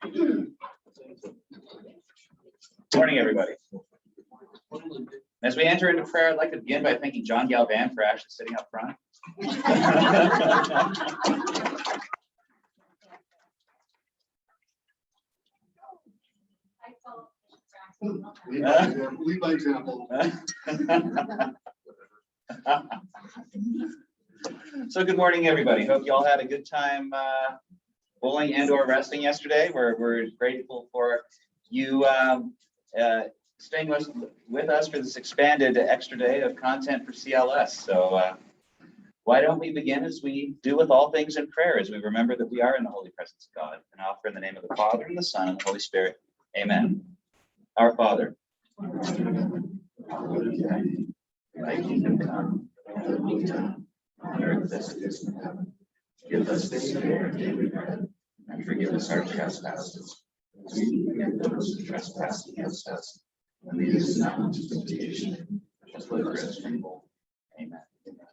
Good morning, everybody. As we enter into prayer, I'd like to begin by thanking John Galvan for actually sitting up front. Lead by example. So good morning, everybody. Hope you all had a good time bowling and/or resting yesterday. We're grateful for you staying with us for this expanded extra day of content for CLS. So why don't we begin as we do with all things in prayer, as we remember that we are in the holy presence of God, and offer in the name of the Father and the Son and the Holy Spirit. Amen. Our Father, thy kingdom come, thy will be done, on earth as it is in heaven. Give us this day our daily bread, and forgive us our trespasses, as we forgive those who trespass against us. And lead us not into temptation, but deliver us from evil. Amen.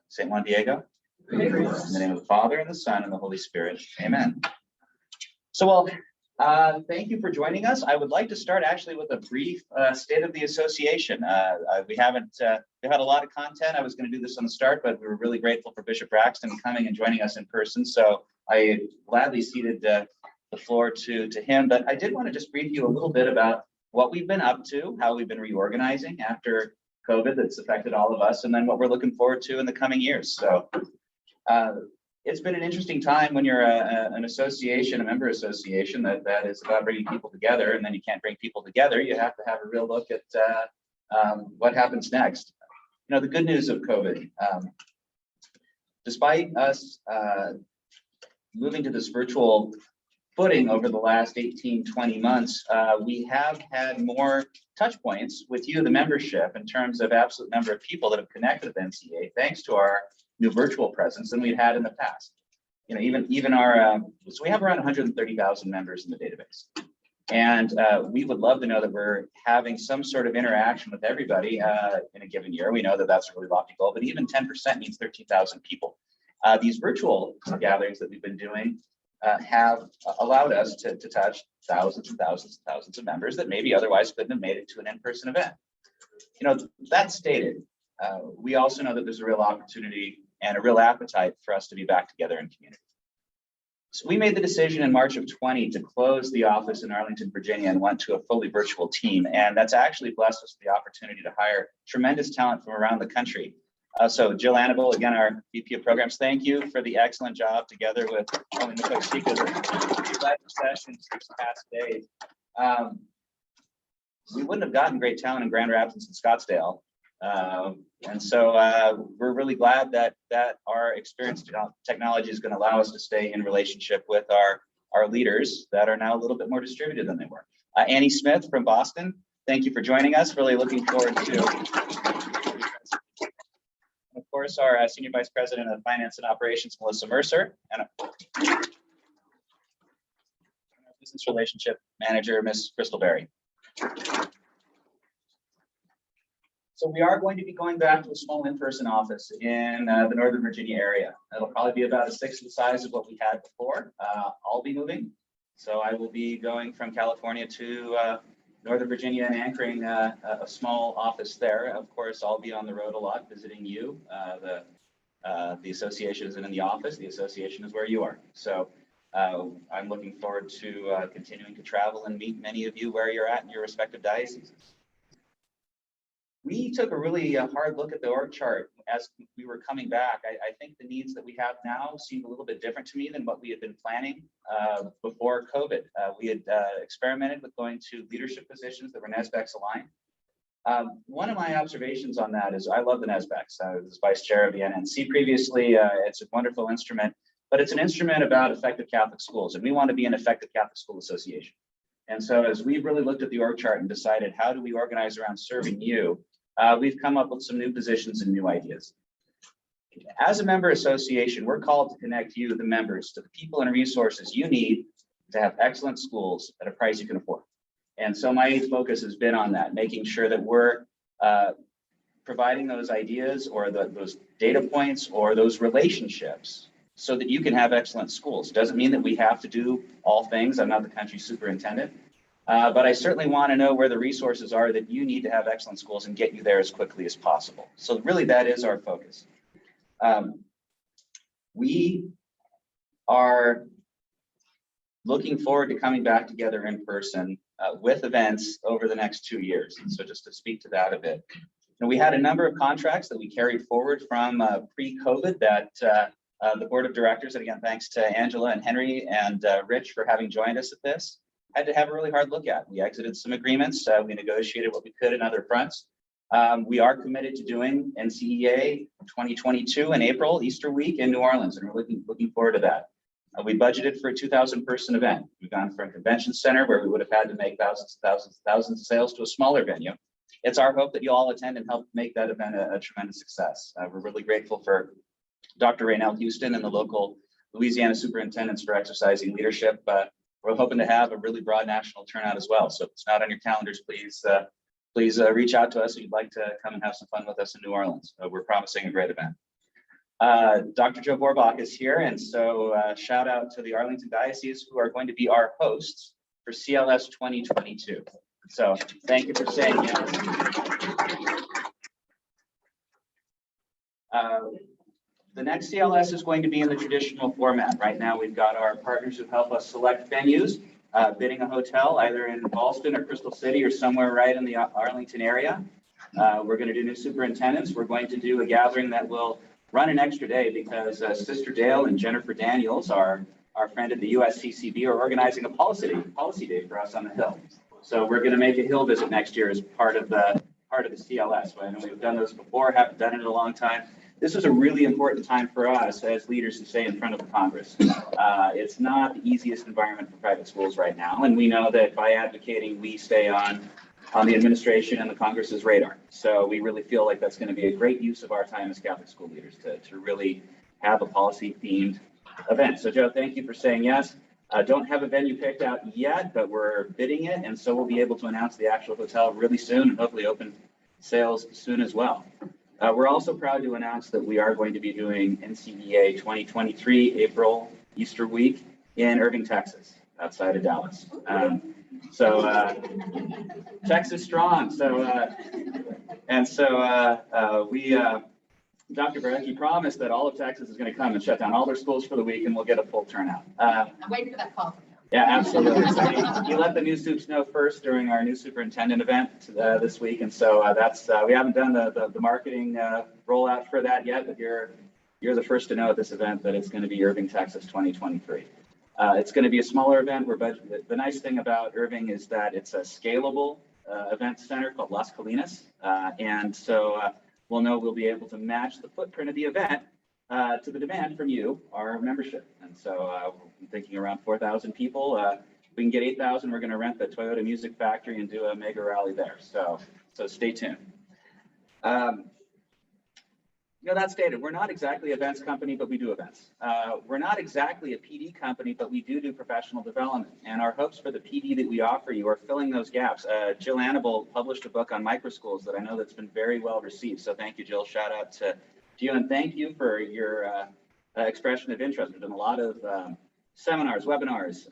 Saint Juan Diego, pray for us. In the name of the Father and the Son and the Holy Spirit. Amen. So, thank you for joining us. I would like to start actually with a brief state of the association. We've had a lot of content. I was going to do this on the start, but we were really grateful for Bishop Braxton coming and joining us in person. So I gladly ceded the floor to him. But I did want to just brief you a little bit about what we've been up to, how we've been reorganizing after COVID that's affected all of us, and then what we're looking forward to in the coming years. So it's been an interesting time when you're an association, a member association that is about bringing people together, and then you can't bring people together. You have to have a real look at what happens next. You know, the good news of COVID, despite us moving to this virtual footing over the last 18, 20 months, we have had more touch points with you, the membership, in terms of absolute number of people that have connected with NCA, thanks to our new virtual presence than we'd had in the past. You know, even our, so we have around 130,000 members in the database. And we would love to know that we're having some sort of interaction with everybody in a given year. We know that that's a really lofty goal, but even 10% means 13,000 people. These virtual gatherings that we've been doing have allowed us to touch thousands and thousands and thousands of members that maybe otherwise couldn't have made it to an in-person event. You know, that stated, we also know that there's a real opportunity and a real appetite for us to be back together in community. So we made the decision in March of 20 to close the office in Arlington, Virginia, and went to a fully virtual team. And that's actually blessed us with the opportunity to hire tremendous talent from around the country. So Jill Annabelle, again, our VP of Programs, thank you for the excellent job together with Nicole Seeker, the sessions these past days. We wouldn't have gotten great talent in Grand Rapids and Scottsdale. And so we're really glad that our experience technology is going to allow us to stay in relationship with our leaders that are now a little bit more distributed than they were. Annie Smith from Boston, thank you for joining us. Really looking forward to. Of course, our Senior Vice President of Finance and Operations, Melissa Mercer, and our Business Relationship Manager, Ms. Crystal Berry. So we are going to be going back to a small in-person office in the Northern Virginia area. It'll probably be about a sixth of the size of what we had before. I'll be moving. So I will be going from California to Northern Virginia and anchoring a small office there. Of course, I'll be on the road a lot visiting you. The association isn't in the office. The association is where you are. So I'm looking forward to continuing to travel and meet many of you where you're at in your respective dioceses. We took a really hard look at the org chart as we were coming back. I think the needs that we have now seem a little bit different to me than what we had been planning before COVID. We had experimented with going to leadership positions that were NSBEX aligned. One of my observations on that is I love the NSBEX. I was vice chair of the NNC previously. It's a wonderful instrument, but it's an instrument about effective Catholic schools, and we want to be an effective Catholic school association. And so as we've really looked at the org chart and decided how do we organize around serving you, we've come up with some new positions and new ideas. As a member association, we're called to connect you, the members, to the people and resources you need to have excellent schools at a price you can afford. And so my focus has been on that, making sure that we're providing those ideas or those data points or those relationships so that you can have excellent schools. Doesn't mean that we have to do all things. I'm not the country superintendent, but I certainly want to know where the resources are that you need to have excellent schools and get you there as quickly as possible. So really that is our focus. We are looking forward to coming back together in person with events over the next 2 years. And so just to speak to that a bit. And we had a number of contracts that we carried forward from pre-COVID that the board of directors, and again, thanks to Angela and Henry and Rich for having joined us at this, had to have a really hard look at. We exited some agreements. We negotiated what we could in other fronts. We are committed to doing NCEA 2022 in April, Easter week in New Orleans, and we're looking forward to that. We budgeted for a 2,000 person event. We've gone from a convention center where we would have had to make thousands of sales to a smaller venue. It's our hope that you all attend and help make that event a tremendous success. We're really grateful for Dr. Raynell Houston and the local Louisiana superintendents for exercising leadership. We're hoping to have a really broad national turnout as well. So if it's not on your calendars, please reach out to us if you'd like to come and have some fun with us in New Orleans. We're promising a great event. Dr. Joe Borbach is here, and so shout out to the Arlington Diocese, who are going to be our hosts for CLS 2022. So thank you for saying yes. The next CLS is going to be in the traditional format. Right now, we've got our partners who help us select venues, bidding a hotel either in Ballston or Crystal City or somewhere right in the Arlington area. We're going to do new superintendents. We're going to do a gathering that will run an extra day because Sister Dale and Jennifer Daniels, our friend at the USCCB, are organizing a policy day for us on the Hill. So we're going to make a Hill visit next year as part of the CLS. I know we've done those before, haven't done it in a long time. This is a really important time for us as leaders to stay in front of the Congress. It's not the easiest environment for private schools right now, and we know that by advocating, we stay on the administration and the Congress's radar. So we really feel like that's going to be a great use of our time as Catholic school leaders to really have a policy-themed event. So Joe, thank you for saying yes. Don't have a venue picked out yet, but we're bidding it, and so we'll be able to announce the actual hotel really soon and hopefully open sales soon as well. We're also proud to announce that we are going to be doing NCEA 2023 April Easter week in Irving, Texas, outside of Dallas. Texas strong. Dr. Barecki promised that all of Texas is going to come and shut down all their schools for the week, and we'll get a full turnout. I'm waiting for that call from him. Yeah, absolutely. So he let the new soups know first during our new superintendent event this week, and so we haven't done the marketing rollout for that yet, but you're the first to know at this event that it's going to be Irving, Texas 2023. It's going to be a smaller event. The nice thing about Irving is that it's a scalable event center called Las Colinas, and so we'll be able to match the footprint of the event to the demand from you, our membership. And so I'm thinking around 4,000 people. If we can get 8,000, we're going to rent the Toyota Music Factory and do a mega rally there. So stay tuned. That stated, we're not exactly an events company, but we do events. We're not exactly a PD company, but we do professional development. And our hopes for the PD that we offer you are filling those gaps. Jill Annable published a book on microschools that I know that's been very well received. So thank you, Jill. Shout out to you, and thank you for your expression of interest. There's been a lot of seminars, webinars,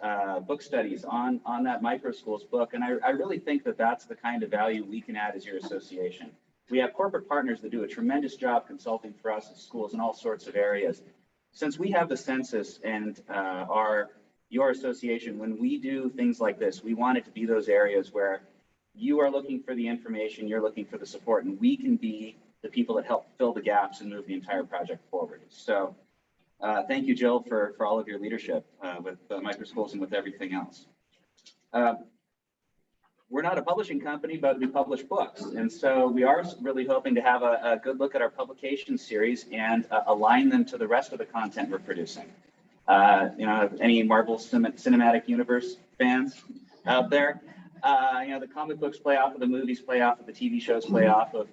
book studies on that microschools book. And I really think that that's the kind of value we can add as your association. We have corporate partners that do a tremendous job consulting for us as schools in all sorts of areas. Since we have the census and your association, when we do things like this, we want it to be those areas where you are looking for the information, you're looking for the support, and we can be the people that help fill the gaps and move the entire project forward. So thank you, Jill, for all of your leadership with microschools and with everything else. We're not a publishing company, but we publish books. And so we are really hoping to have a good look at our publication series and align them to the rest of the content we're producing. Any Marvel Cinematic Universe fans out there? The comic books play off of the movies, play off of the TV shows, play off of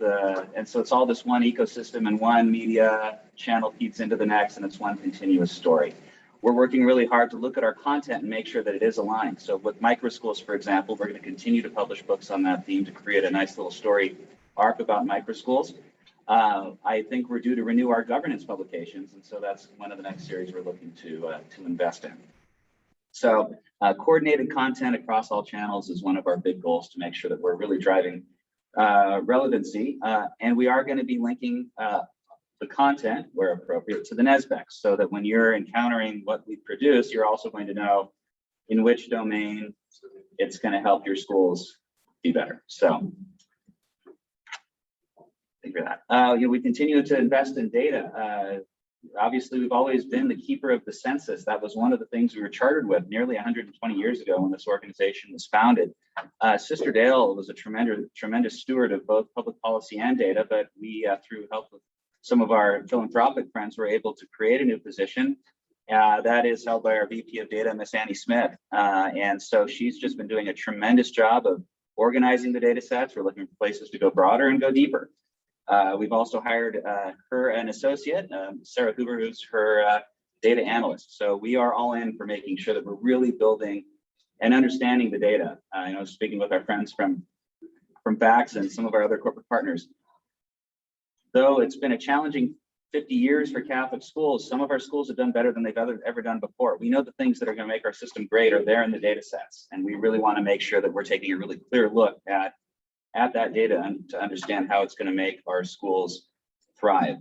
and so it's all this one ecosystem, and one media channel feeds into the next, and it's one continuous story. We're working really hard to look at our content and make sure that it is aligned. So with microschools, for example, we're going to continue to publish books on that theme to create a nice little story arc about microschools. I think we're due to renew our governance publications, and so that's one of the next series we're looking to invest in. So coordinated content across all channels is one of our big goals to make sure that we're really driving relevancy, and we are going to be linking the content, where appropriate, to the NESBEC, so that when you're encountering what we produce, you're also going to know in which domain it's going to help your schools be better. So thank you for that. We continue to invest in data. Obviously, we've always been the keeper of the census. That was one of the things we were chartered with nearly 120 years ago when this organization was founded. Sister Dale was a tremendous steward of both public policy and data, but we, through help with some of our philanthropic friends, were able to create a new position that is held by our VP of Data, Miss Annie Smith. And so she's just been doing a tremendous job of organizing the data sets. We're looking for places to go broader and go deeper. We've also hired her an associate, Sarah Hoover, who's her data analyst. So we are all in for making sure that we're really building and understanding the data. Speaking with our friends from VAX and some of our other corporate partners. Though it's been a challenging 50 years for Catholic schools, some of our schools have done better than they've ever done before. We know the things that are going to make our system great are there in the data sets, and we really want to make sure that we're taking a really clear look at that data and to understand how it's going to make our schools thrive.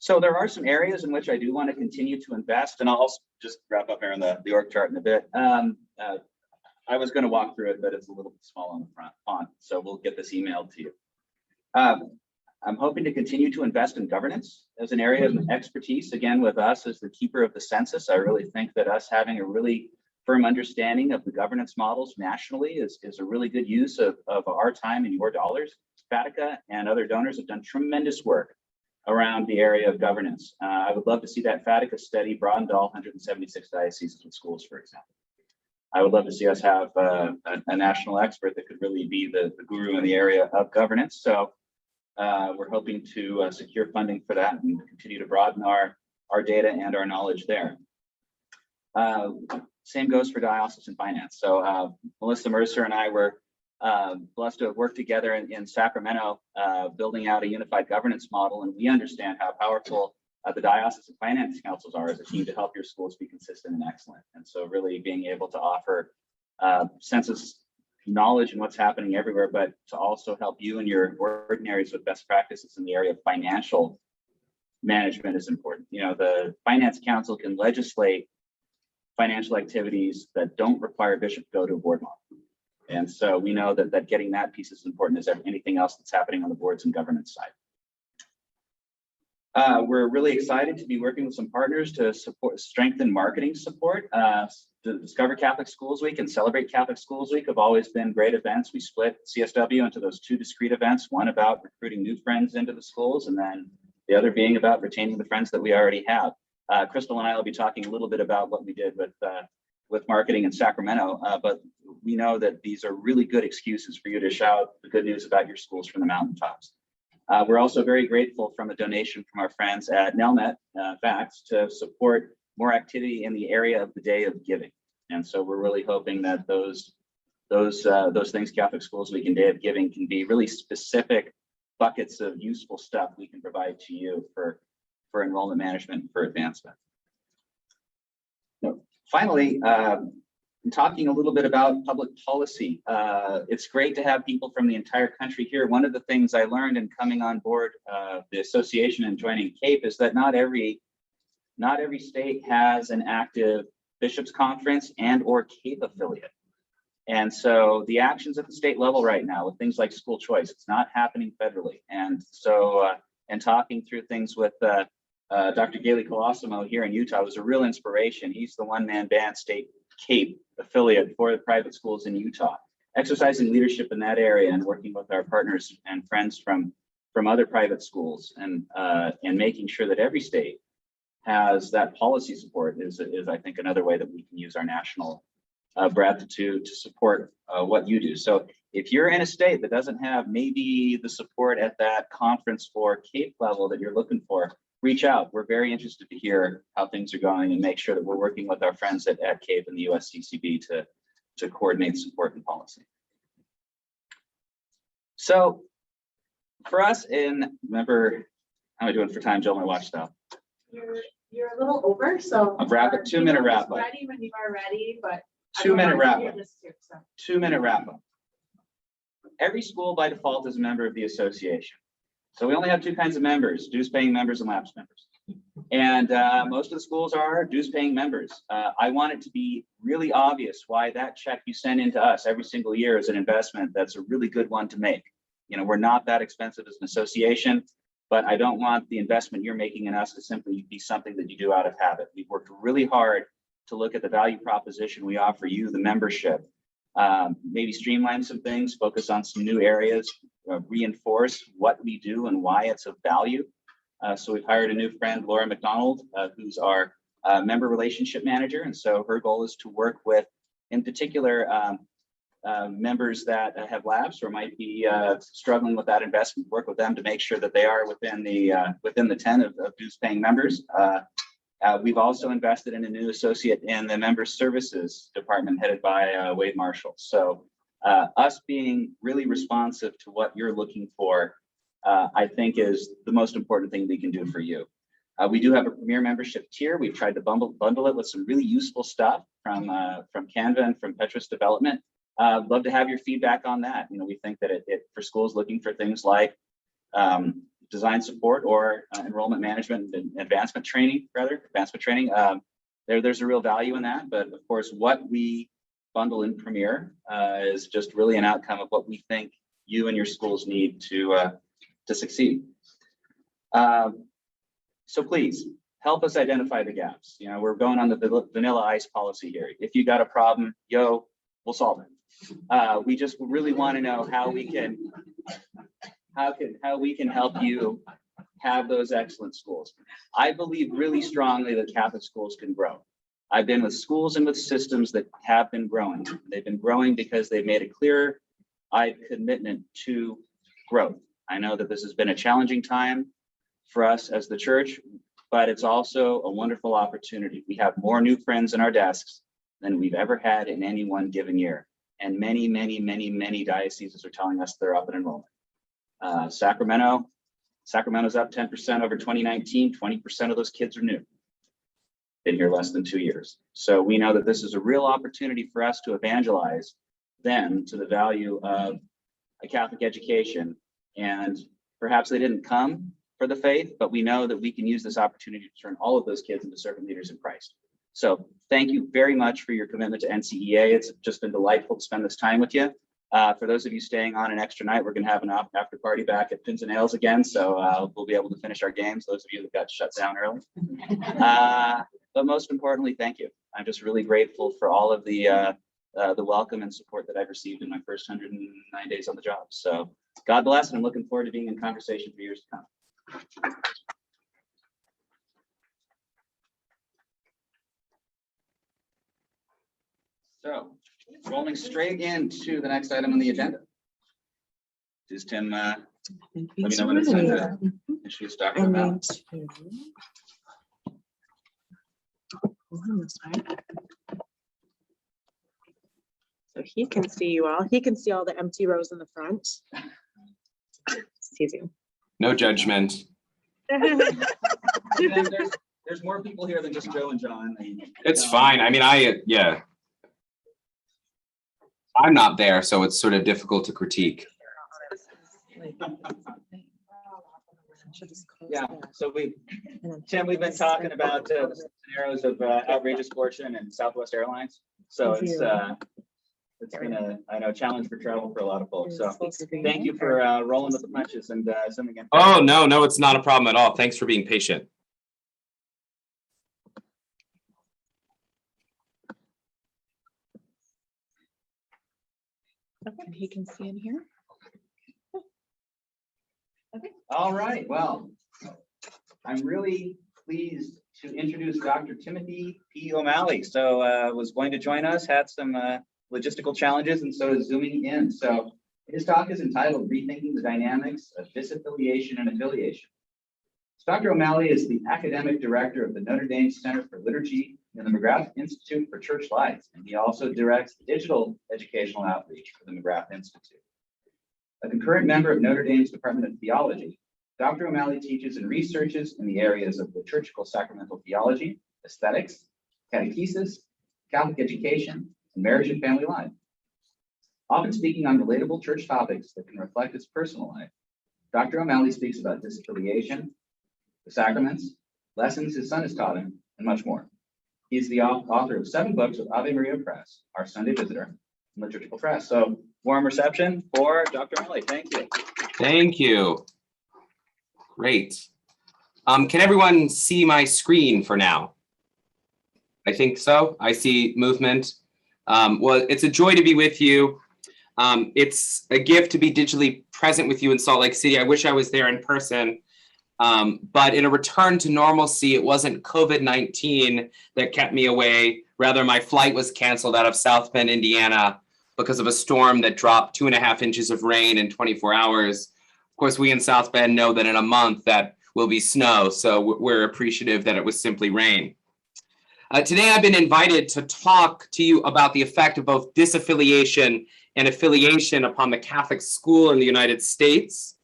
So there are some areas in which I do want to continue to invest, and I'll just wrap up here on the org chart in a bit. I was going to walk through it, but it's a little bit small on the front font, so we'll get this emailed to you. I'm hoping to continue to invest in governance as an area of expertise. Again, with us as the keeper of the census, I really think that us having a really firm understanding of the governance models nationally is a really good use of our time and your dollars. Fatica and other donors have done tremendous work around the area of governance. I would love to see that Fatica study broaden to all 176 dioceses and schools, for example. I would love to see us have a national expert that could really be the guru in the area of governance. So we're hoping to secure funding for that and continue to broaden our data and our knowledge there. Same goes for diocesan finance. So Melissa Mercer and I were blessed to have worked together in Sacramento, building out a unified governance model, and we understand how powerful the diocesan finance councils are as a team to help your schools be consistent and excellent. And so really being able to offer census knowledge and what's happening everywhere, but to also help you and your ordinaries with best practices in the area of financial management is important. The Finance Council can legislate financial activities that don't require bishop to go to a board model. And so we know that getting that piece is important as anything else that's happening on the boards and governance side. We're really excited to be working with some partners to strengthen marketing support. The Discover Catholic Schools Week and Celebrate Catholic Schools Week have always been great events. We split CSW into those two discrete events, one about recruiting new friends into the schools, and then the other being about retaining the friends that we already have. Crystal and I will be talking a little bit about what we did with marketing in Sacramento, but we know that these are really good excuses for you to shout the good news about your schools from the mountaintops. We're also very grateful from a donation from our friends at Nelnet VAX to support more activity in the area of the Day of Giving. And so we're really hoping that those things, Catholic Schools Week and Day of Giving, can be really specific buckets of useful stuff we can provide to you for enrollment management and for advancement. Finally, talking a little bit about public policy. It's great to have people from the entire country here. One of the things I learned in coming on board the association and joining CAPE is that not every state has an active bishops conference and or CAPE affiliate. And so the actions at the state level right now with things like school choice, it's not happening federally. And so, and talking through things with Dr. Gailey Colosimo here in Utah was a real inspiration. He's the one-man band state CAPE affiliate for the private schools in Utah, exercising leadership in that area and working with our partners and friends from other private schools and making sure that every state has that policy support is I think another way that we can use our national breadth to support what you do. So if you're in a state that doesn't have maybe the support at that conference for CAPE level that you're looking for, reach out. We're very interested to hear how things are going and make sure that we're working with our friends at CAPE and the USCCB to coordinate support and policy. So For us, remember, how am I doing for time, Jill? My watch stop. You're a little over, so. A wrap up, 2-minute wrap up. Ready when you are ready, but. 2-minute wrap up. So. 2-minute wrap up. Every school by default is a member of the association. So we only have two kinds of members, dues paying members and lapsed members. And most of the schools are dues paying members. I want it to be really obvious why that check you send into us every single year is an investment that's a really good one to make. You know, we're not that expensive as an association, but I don't want the investment you're making in us to simply be something that you do out of habit. We've worked really hard to look at the value proposition we offer you, the membership, maybe streamline some things, focus on some new areas, reinforce what we do and why it's of value. So we've hired a new friend, Laura McDonald, who's our member relationship manager. And so her goal is to work with, in particular, members that have lapsed or might be struggling with that investment, work with them to make sure that they are within the 10 of dues paying members. We've also invested in a new associate in the member services department headed by Wade Marshall. So us being really responsive to what you're looking for, I think is the most important thing we can do for you. We do have a premier membership tier. We've tried to bundle it with some really useful stuff from Canva and from Petrus Development. Love to have your feedback on that. You know, we think that it for schools looking for things like design support or enrollment management and advancement training, there's a real value in that. But of course, what we bundle in Premier is just really an outcome of what we think you and your schools need to succeed. So please help us identify the gaps. You know, we're going on the vanilla ice policy here. If you got a problem, we'll solve it. We just really want to know how we can help you have those excellent schools. I believe really strongly that Catholic schools can grow. I've been with schools and with systems that have been growing. They've been growing because they've made a clear-eyed commitment to growth. I know that this has been a challenging time for us as the church, but it's also a wonderful opportunity. We have more new friends in our desks than we've ever had in any one given year. And many, many, many, many dioceses are telling us they're up in enrollment. Sacramento's up 10% over 2019. 20% of those kids are new. Been here less than 2 years. So we know that this is a real opportunity for us to evangelize them to the value of a Catholic education. And perhaps they didn't come for the faith, but we know that we can use this opportunity to turn all of those kids into servant leaders in Christ. So thank you very much for your commitment to NCEA. It's just been delightful to spend this time with you. For those of you staying on an extra night, we're going to have an after party back at Pins and Nails again. So we'll be able to finish our games, those of you that got shut down early. But most importantly, thank you. I'm just really grateful for all of the welcome and support that I've received in my first 109 days on the job. So God bless, and I'm looking forward to being in conversation for years to come. So, rolling straight into the next item on the agenda. Does Tim let me know when it's time to introduce Dr. O'Malley? So he can see you all. He can see all the empty rows in the front. Just teasing. No judgment. There's more people here than just Joe and John. It's fine. I mean, I'm not there, so it's sort of difficult to critique. Yeah, so Tim, we've been talking about the scenarios of outrageous fortune and Southwest Airlines. So it's been a challenge for travel for a lot of folks. So thank you for rolling with the punches and sending in. Oh, no, it's not a problem at all. Thanks for being patient. And he can see in here. Okay. All right. Well, I'm really pleased to introduce Dr. Timothy P. O'Malley. So was going to join us, had some logistical challenges, and so is zooming in. So his talk is entitled Rethinking the Dynamics of Disaffiliation and Affiliation. So Dr. O'Malley is the academic director of the Notre Dame Center for Liturgy and the McGrath Institute for Church Life, and he also directs the digital educational outreach for the McGrath Institute. A concurrent member of Notre Dame's Department of Theology, Dr. O'Malley teaches and researches in the areas of liturgical-sacramental theology, aesthetics, catechesis, Catholic education, and marriage and family life. Often speaking on relatable church topics that can reflect his personal life, Dr. O'Malley speaks about disaffiliation, the sacraments, lessons his son has taught him, and much more. He is the author of 7 books with Ave Maria Press, our Sunday visitor, and Liturgical Press. So warm reception for Dr. O'Malley. Thank you. Thank you. Great. Can everyone see my screen for now? I think so. I see movement. Well, it's a joy to be with you. It's a gift to be digitally present with you in Salt Lake City. I wish I was there in person. But in a return to normalcy, it wasn't COVID-19 that kept me away. Rather, my flight was canceled out of South Bend, Indiana, because of a storm that dropped 2.5 inches of rain in 24 hours. Of course, we in South Bend know that in a month that will be snow, so we're appreciative that it was simply rain. Today, I've been invited to talk to you about the effect of both disaffiliation and affiliation upon the Catholic school in the United States.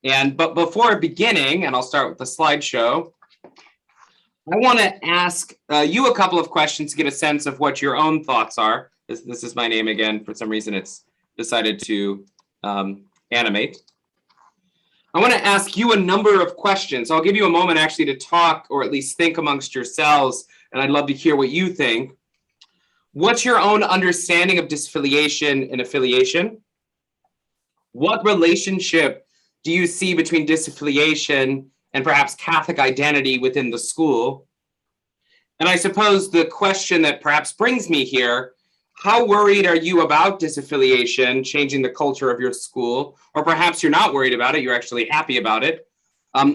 But before beginning, and I'll start with the slideshow, I want to ask you a couple of questions to get a sense of what your own thoughts are. This is my name again. For some reason, it's decided to animate. I want to ask you a number of questions. I'll give you a moment actually to talk or at least think amongst yourselves, and I'd love to hear what you think. What's your own understanding of disaffiliation and affiliation? What relationship do you see between disaffiliation and perhaps Catholic identity within the school? And I suppose the question that perhaps brings me here, how worried are you about disaffiliation changing the culture of your school? Or perhaps you're not worried about it, you're actually happy about it,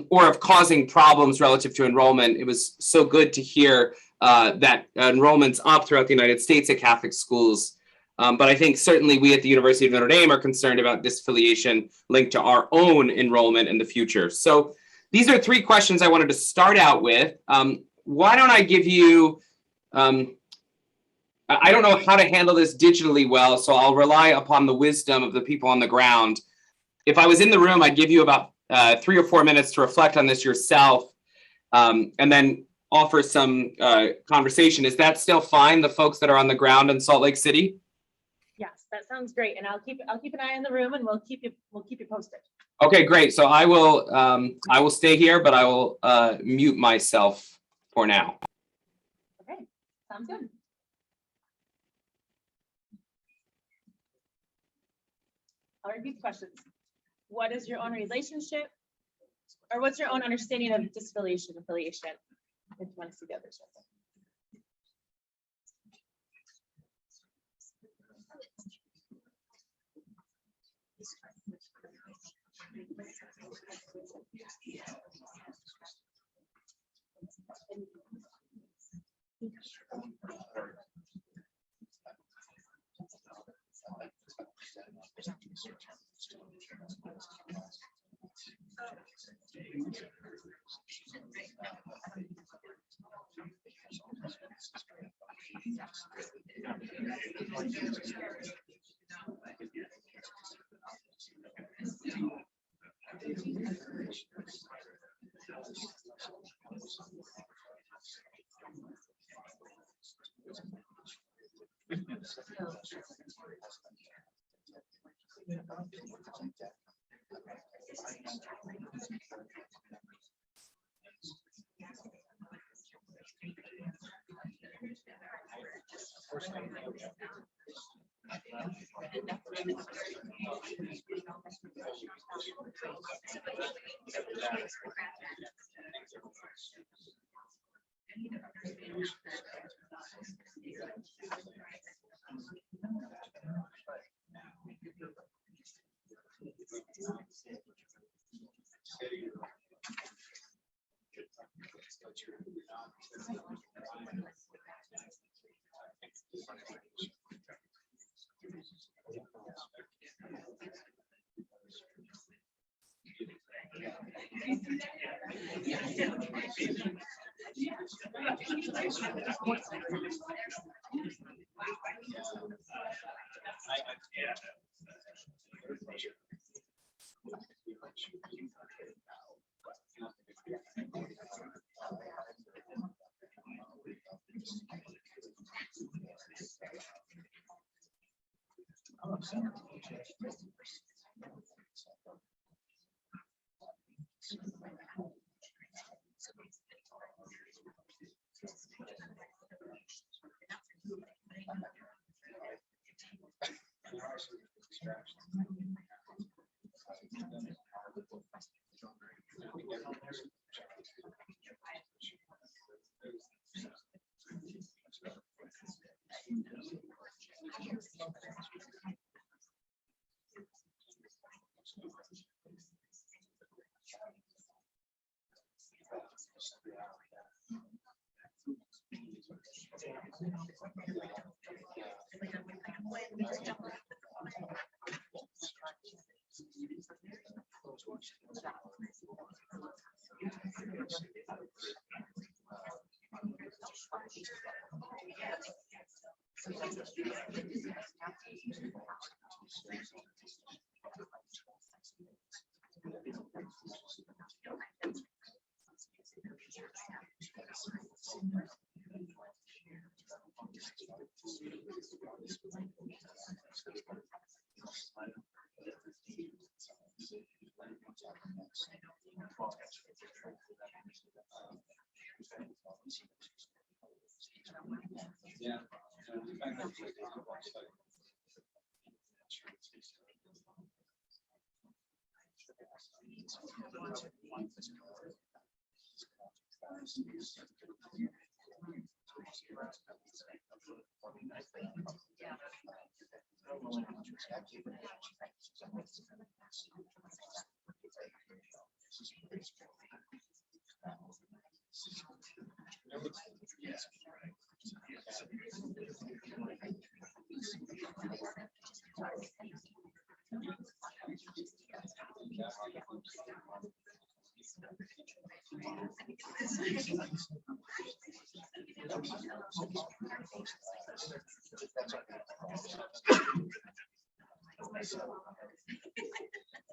or of causing problems relative to enrollment. It was so good to hear that enrollment's up throughout the United States at Catholic schools. But I think certainly we at the University of Notre Dame are concerned about disaffiliation linked to our own enrollment in the future. So these are 3 questions I wanted to start out with. Why don't I give you, I don't know how to handle this digitally well, so I'll rely upon the wisdom of the people on the ground. If I was in the room, I'd give you about 3 or 4 minutes to reflect on this yourself, and then offer some conversation. Is that still fine, the folks that are on the ground in Salt Lake City? Yes, that sounds great. And I'll keep an eye on the room, and we'll keep you posted. Okay, great. So I will stay here, but I will mute myself for now. Okay, sounds good. I'll repeat the questions. What is your own relationship, or what's your own understanding of disaffiliation, affiliation? If you want to see the others.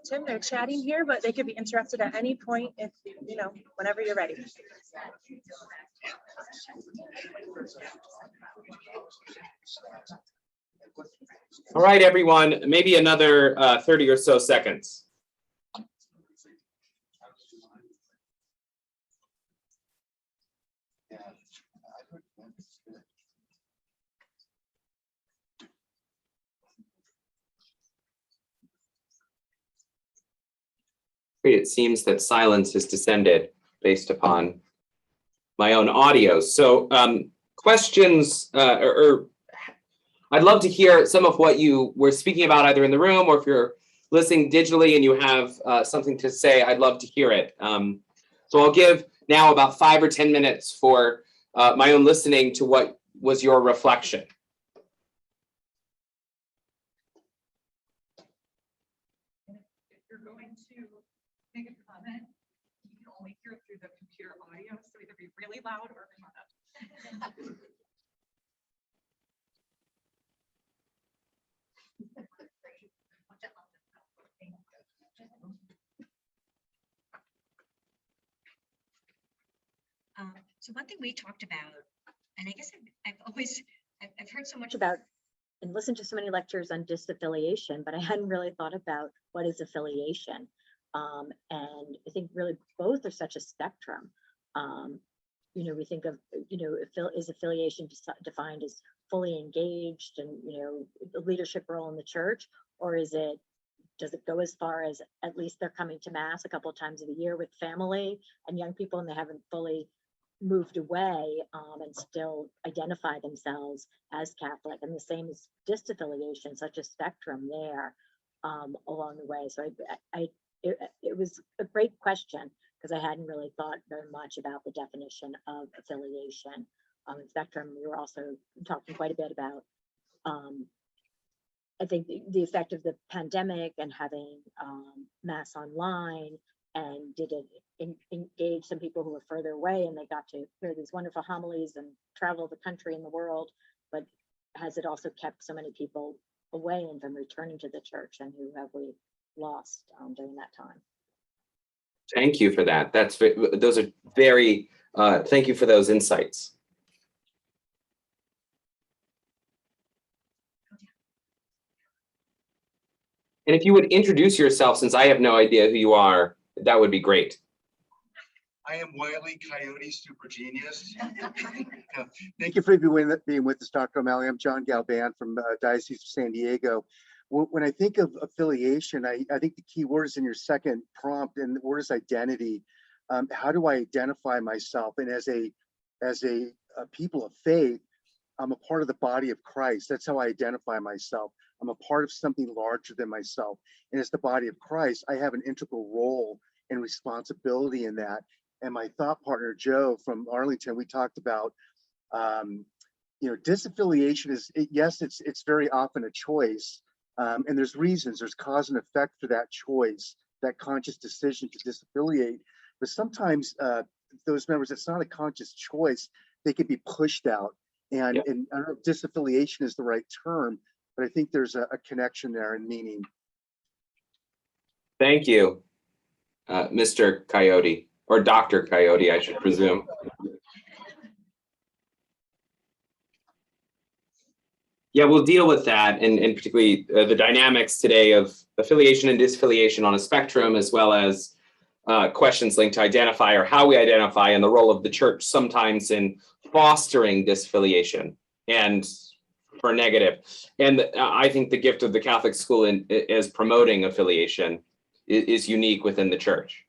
Tim, they're chatting here, but they could be interrupted at any point if, whenever you're ready. All right, everyone, maybe another 30 or so seconds. It seems that silence has descended based upon my own audio. So questions, or I'd love to hear some of what you were speaking about either in the room or if you're listening digitally and you have something to say, I'd love to hear it. So I'll give now about 5 or 10 minutes for my own listening to what was your reflection. Make a comment, you can only hear it through the computer audio, so either be really loud or comment. So one thing we talked about, and I guess I've heard so much about and listened to so many lectures on disaffiliation, but I hadn't really thought about what is affiliation. And I think really both are such a spectrum. We think of, is affiliation defined as fully engaged and, the leadership role in the church, or does it go as far as at least they're coming to mass a couple of times a year with family and young people and they haven't fully moved away and still identify themselves as Catholic, and the same as disaffiliation, such a spectrum there along the way. So it was a great question because I hadn't really thought very much about the definition of affiliation. In spectrum, we were also talking quite a bit about, I think, the effect of the pandemic and having mass online, and did it engage some people who were further away and they got to hear these wonderful homilies and travel the country and the world, but has it also kept so many people away and from returning to the church, and who have we lost during that time? Thank you for that. Those are very, thank you for those insights. And if you would introduce yourself, since I have no idea who you are, that would be great. I am Wiley Coyote Super Genius. Thank you for being with us, Dr. O'Malley. I'm John Galban from Diocese of San Diego. When I think of affiliation, I think the key word is in your second prompt, and the word is identity. How do I identify myself? And as a people of faith, I'm a part of the body of Christ. That's how I identify myself. I'm a part of something larger than myself. And as the body of Christ, I have an integral role and responsibility in that. And my thought partner, Joe from Arlington, we talked about, disaffiliation is, yes, it's very often a choice. And there's reasons, there's cause and effect for that choice, that conscious decision to disaffiliate. But sometimes those members, it's not a conscious choice. They can be pushed out. And, Yep. and I don't know if disaffiliation is the right term, but I think there's a connection there in meaning. Thank you, Mr. Coyote, or Dr. Coyote, I should presume. Yeah, we'll deal with that, and particularly the dynamics today of affiliation and disaffiliation on a spectrum, as well as questions linked to identify or how we identify, and the role of the church sometimes in fostering disaffiliation and for negative. And I think the gift of the Catholic school is promoting affiliation is unique within the church.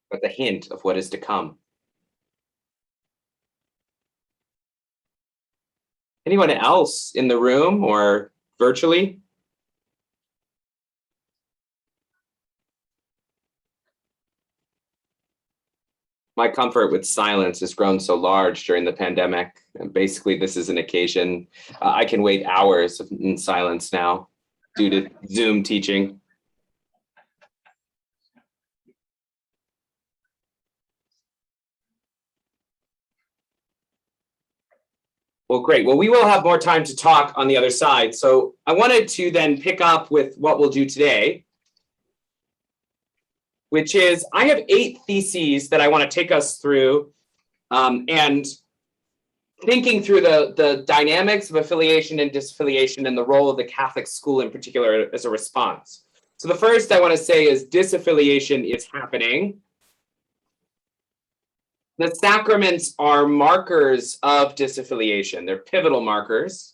But the hint of what is to come. Anyone else in the room or virtually? My comfort with silence has grown so large during the pandemic. And basically, this is an occasion I can wait hours in silence now due to Zoom teaching. Well, great. Well, we will have more time to talk on the other side. So I wanted to then pick up with what we'll do today, which is I have 8 theses that I want to take us through, and thinking through the dynamics of affiliation and disaffiliation and the role of the Catholic school in particular as a response. So the first I want to say is disaffiliation is happening. The sacraments are markers of disaffiliation. They're pivotal markers.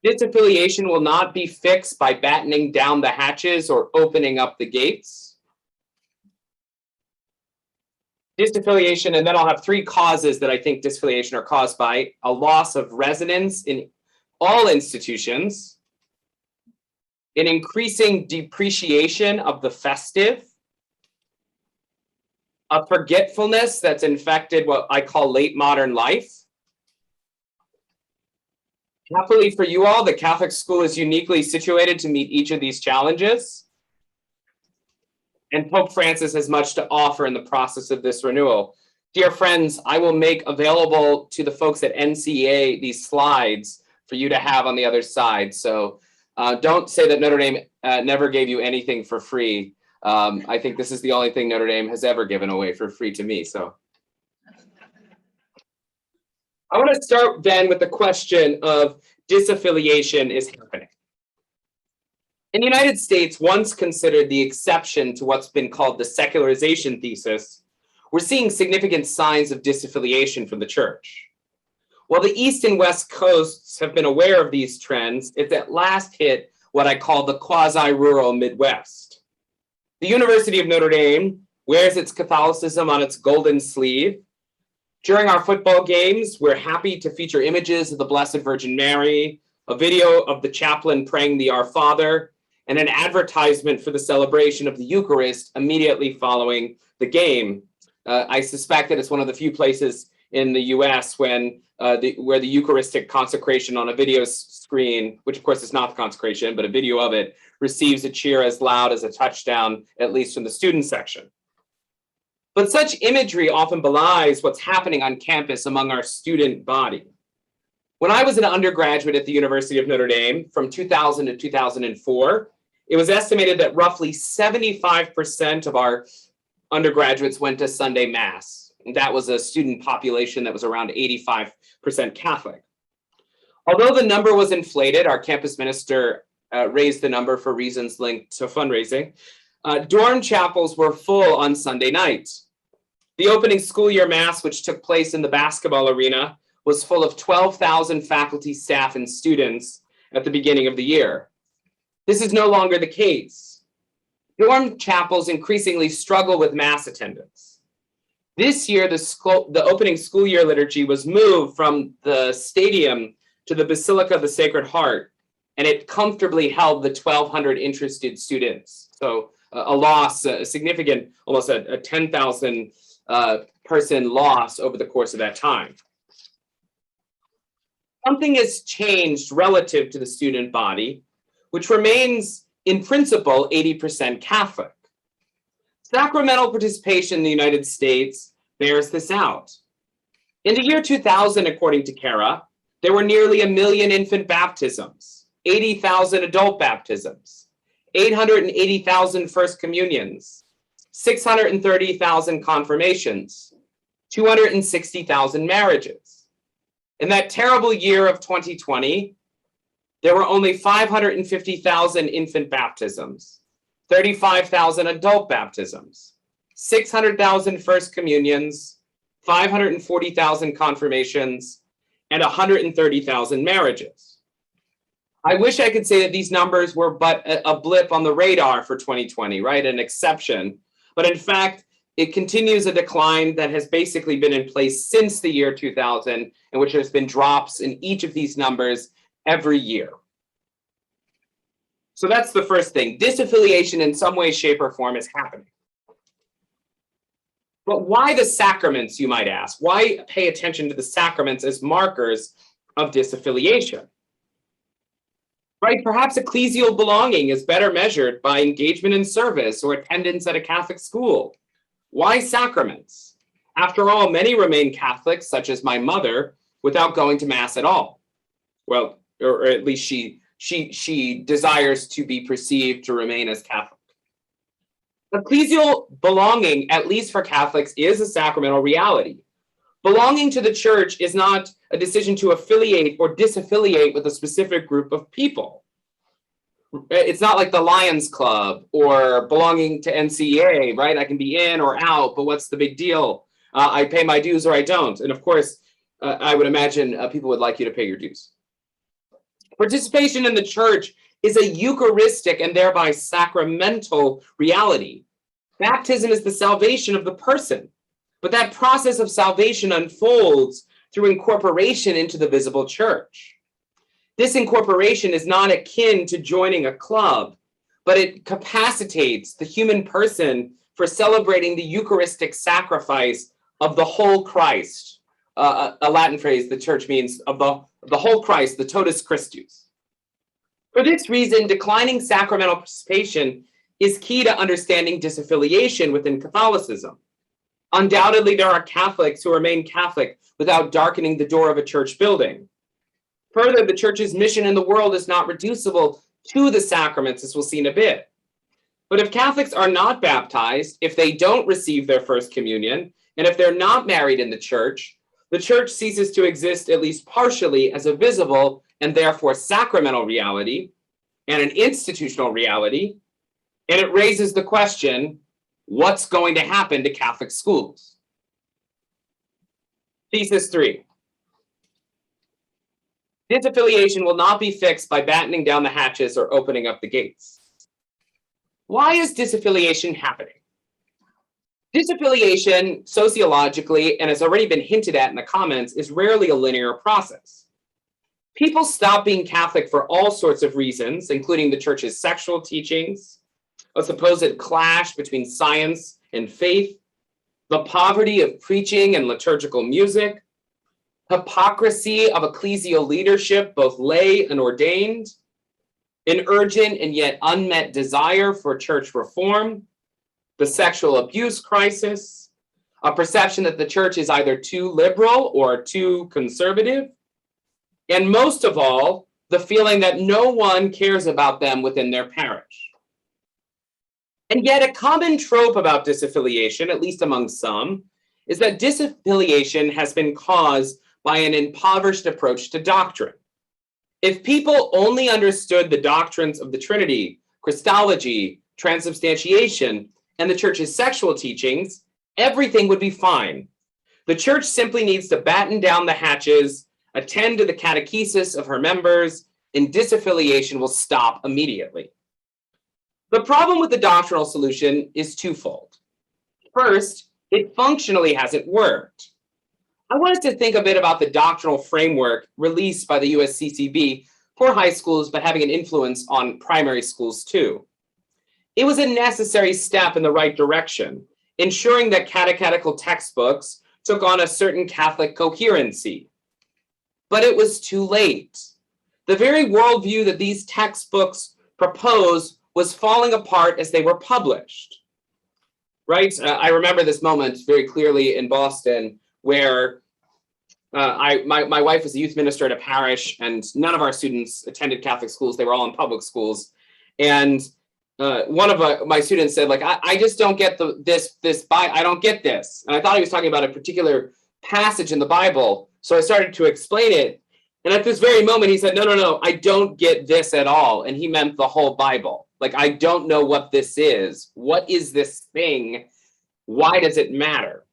Disaffiliation will not be fixed by battening down the hatches or opening up the gates. Disaffiliation, and then I'll have 3 causes that I think disaffiliation are caused by: a loss of resonance in all institutions, an increasing depreciation of the festive, a forgetfulness that's infected what I call late modern life. Happily for you all, the Catholic school is uniquely situated to meet each of these challenges. And Pope Francis has much to offer in the process of this renewal. Dear friends, I will make available to the folks at NCA these slides for you to have on the other side. So don't say that Notre Dame never gave you anything for free. I think this is the only thing Notre Dame has ever given away for free to me. So I want to start then with the question of disaffiliation is happening. In the United States, once considered the exception to what's been called the secularization thesis, we're seeing significant signs of disaffiliation from the church. While the East and West coasts have been aware of these trends, it's at last hit what I call the quasi-rural Midwest. The University of Notre Dame wears its Catholicism on its golden sleeve. During our football games, we're happy to feature images of the Blessed Virgin Mary, a video of the chaplain praying the Our Father, and an advertisement for the celebration of the Eucharist immediately following the game. I suspect that it's one of the few places in the US where the Eucharistic consecration on a video screen, which of course is not the consecration, but a video of it, receives a cheer as loud as a touchdown, at least from the student section. But such imagery often belies what's happening on campus among our student body. When I was an undergraduate at the University of Notre Dame from 2000 to 2004, it was estimated that roughly 75% of our undergraduates went to Sunday Mass. And that was a student population that was around 85% Catholic. Although the number was inflated, our campus minister raised the number for reasons linked to fundraising. Dorm chapels were full on Sunday night. The opening school year mass, which took place in the basketball arena, was full of 12,000 faculty, staff, and students at the beginning of the year. This is no longer the case. Dorm chapels increasingly struggle with mass attendance. This year, the opening school year liturgy was moved from the stadium to the Basilica of the Sacred Heart, and it comfortably held the 1,200 interested students. So a loss, a significant, almost a 10,000 person loss over the course of that time. Something has changed relative to the student body, which remains in principle 80% Catholic. Sacramental participation in the United States bears this out. In the year 2000, according to CARA, there were nearly 1 million infant baptisms, 80,000 adult baptisms, 880,000 first communions, 630,000 confirmations, 260,000 marriages. In that terrible year of 2020, there were only 550,000 infant baptisms, 35,000 adult baptisms, 600,000 first communions, 540,000 confirmations, and 130,000 marriages. I wish I could say that these numbers were but a blip on the radar for 2020, right? An exception. But in fact, it continues a decline that has basically been in place since the year 2000, in which there's been drops in each of these numbers every year. So that's the first thing. Disaffiliation in some way, shape, or form is happening. But why the sacraments, you might ask? Why pay attention to the sacraments as markers of disaffiliation? Right? Perhaps ecclesial belonging is better measured by engagement in service or attendance at a Catholic school. Why sacraments? After all, many remain Catholics, such as my mother, without going to Mass at all. Well, or at least she desires to be perceived to remain as Catholic. Ecclesial belonging, at least for Catholics, is a sacramental reality. Belonging to the church is not a decision to affiliate or disaffiliate with a specific group of people. It's not like the Lions Club or belonging to NCEA, right? I can be in or out, but what's the big deal? I pay my dues or I don't. And of course, I would imagine people would like you to pay your dues. Participation in the church is a Eucharistic and thereby sacramental reality. Baptism is the salvation of the person, but that process of salvation unfolds through incorporation into the visible church. This incorporation is not akin to joining a club, but it capacitates the human person for celebrating the Eucharistic sacrifice of the whole Christ. A Latin phrase the church means of the whole Christ, the totus Christus. For this reason, declining sacramental participation is key to understanding disaffiliation within Catholicism. Undoubtedly, there are Catholics who remain Catholic without darkening the door of a church building. Further, the church's mission in the world is not reducible to the sacraments, as we'll see in a bit. But if Catholics are not baptized, if they don't receive their first communion, and if they're not married in the church ceases to exist at least partially as a visible and therefore sacramental reality and an institutional reality, and it raises the question, what's going to happen to Catholic schools? Thesis 3. Disaffiliation will not be fixed by battening down the hatches or opening up the gates. Why is disaffiliation happening? Disaffiliation, sociologically, and has already been hinted at in the comments, is rarely a linear process. People stop being Catholic for all sorts of reasons, including the church's sexual teachings, a supposed clash between science and faith, the poverty of preaching and liturgical music, hypocrisy of ecclesial leadership, both lay and ordained, an urgent and yet unmet desire for church reform, the sexual abuse crisis, a perception that the church is either too liberal or too conservative, and most of all, the feeling that no one cares about them within their parish. And yet a common trope about disaffiliation, at least among some, is that disaffiliation has been caused by an impoverished approach to doctrine. If people only understood the doctrines of the Trinity, Christology, transubstantiation, and the church's sexual teachings, everything would be fine. The church simply needs to batten down the hatches, attend to the catechesis of her members, and disaffiliation will stop immediately. The problem with the doctrinal solution is twofold. First, it functionally hasn't worked. I wanted to think a bit about the doctrinal framework released by the USCCB for high schools, but having an influence on primary schools too. It was a necessary step in the right direction, ensuring that catechetical textbooks took on a certain Catholic coherency. But it was too late. The very worldview that these textbooks propose was falling apart as they were published. Right? I remember this moment very clearly in Boston, where my wife was a youth minister at a parish, and none of our students attended Catholic schools. They were all in public schools. And one of my students said, like, I just don't get I don't get this. And I thought he was talking about a particular passage in the Bible. So I started to explain it. And at this very moment, he said, no, I don't get this at all. And he meant the whole Bible. Like, I don't know what this is. What is this thing? Why does it matter?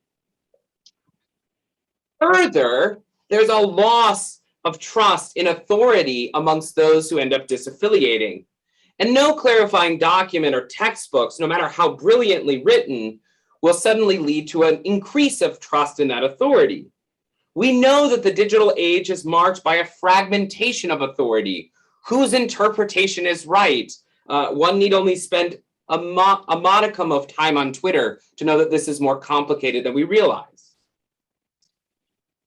Further, there's a loss of trust in authority amongst those who end up disaffiliating. And no clarifying document or textbooks, no matter how brilliantly written, will suddenly lead to an increase of trust in that authority. We know that the digital age is marked by a fragmentation of authority. Whose interpretation is right? One need only spend a modicum of time on Twitter to know that this is more complicated than we realize.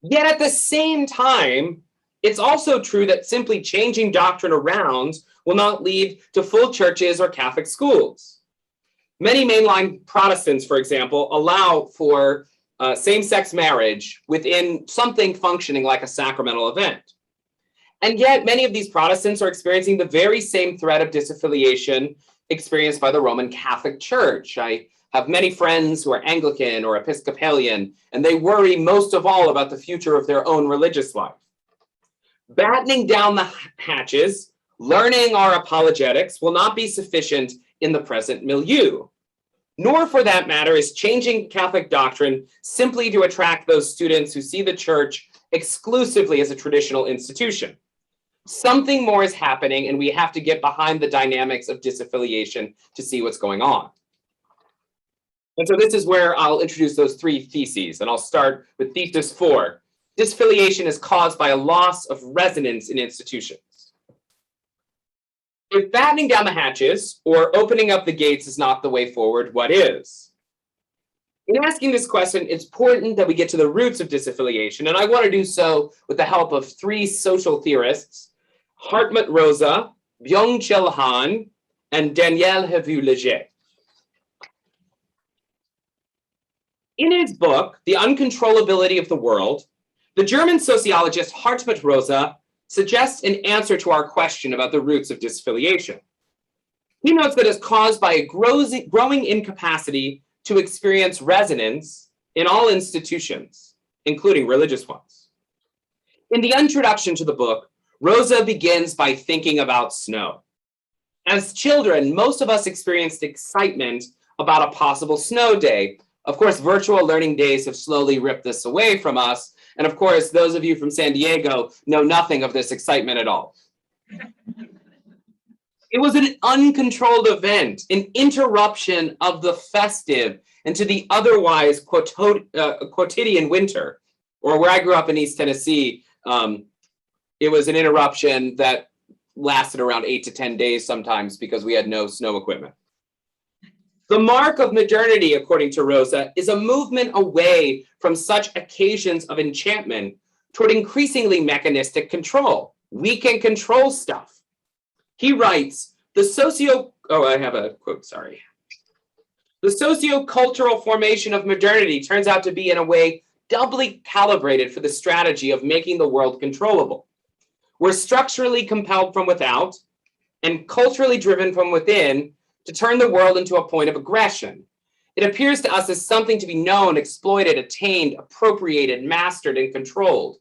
Yet at the same time, it's also true that simply changing doctrine around will not lead to full churches or Catholic schools. Many mainline Protestants, for example, allow for same-sex marriage within something functioning like a sacramental event. And yet many of these Protestants are experiencing the very same threat of disaffiliation experienced by the Roman Catholic Church. I have many friends who are Anglican or Episcopalian, and they worry most of all about the future of their own religious life. Battening down the hatches, learning our apologetics will not be sufficient in the present milieu. Nor, for that matter, is changing Catholic doctrine simply to attract those students who see the church exclusively as a traditional institution. Something more is happening, and we have to get behind the dynamics of disaffiliation to see what's going on. And so this is where I'll introduce those three theses, and I'll start with thesis 4. Disaffiliation is caused by a loss of resonance in institutions. If battening down the hatches or opening up the gates is not the way forward, what is? In asking this question, it's important that we get to the roots of disaffiliation, and I want to do so with the help of 3 social theorists, Hartmut Rosa, Byung-Chul Han, and Daniel Hevu-Leger. In his book, The Uncontrollability of the World, the German sociologist Hartmut Rosa suggests an answer to our question about the roots of disaffiliation. He notes that it's caused by a growing incapacity to experience resonance in all institutions, including religious ones. In the introduction to the book, Rosa begins by thinking about snow. As children, most of us experienced excitement about a possible snow day. Of course, virtual learning days have slowly ripped this away from us. And of course, those of you from San Diego know nothing of this excitement at all. It was an uncontrolled event, an interruption of the festive and to the otherwise quotidian winter. Or where I grew up in East Tennessee, it was an interruption that lasted around 8 to 10 days sometimes because we had no snow equipment. The mark of modernity, according to Rosa, is a movement away from such occasions of enchantment toward increasingly mechanistic control. We can control stuff. He writes, the socio-cultural formation of modernity turns out to be, in a way, doubly calibrated for the strategy of making the world controllable. We're structurally compelled from without and culturally driven from within to turn the world into a point of aggression. It appears to us as something to be known, exploited, attained, appropriated, mastered, and controlled.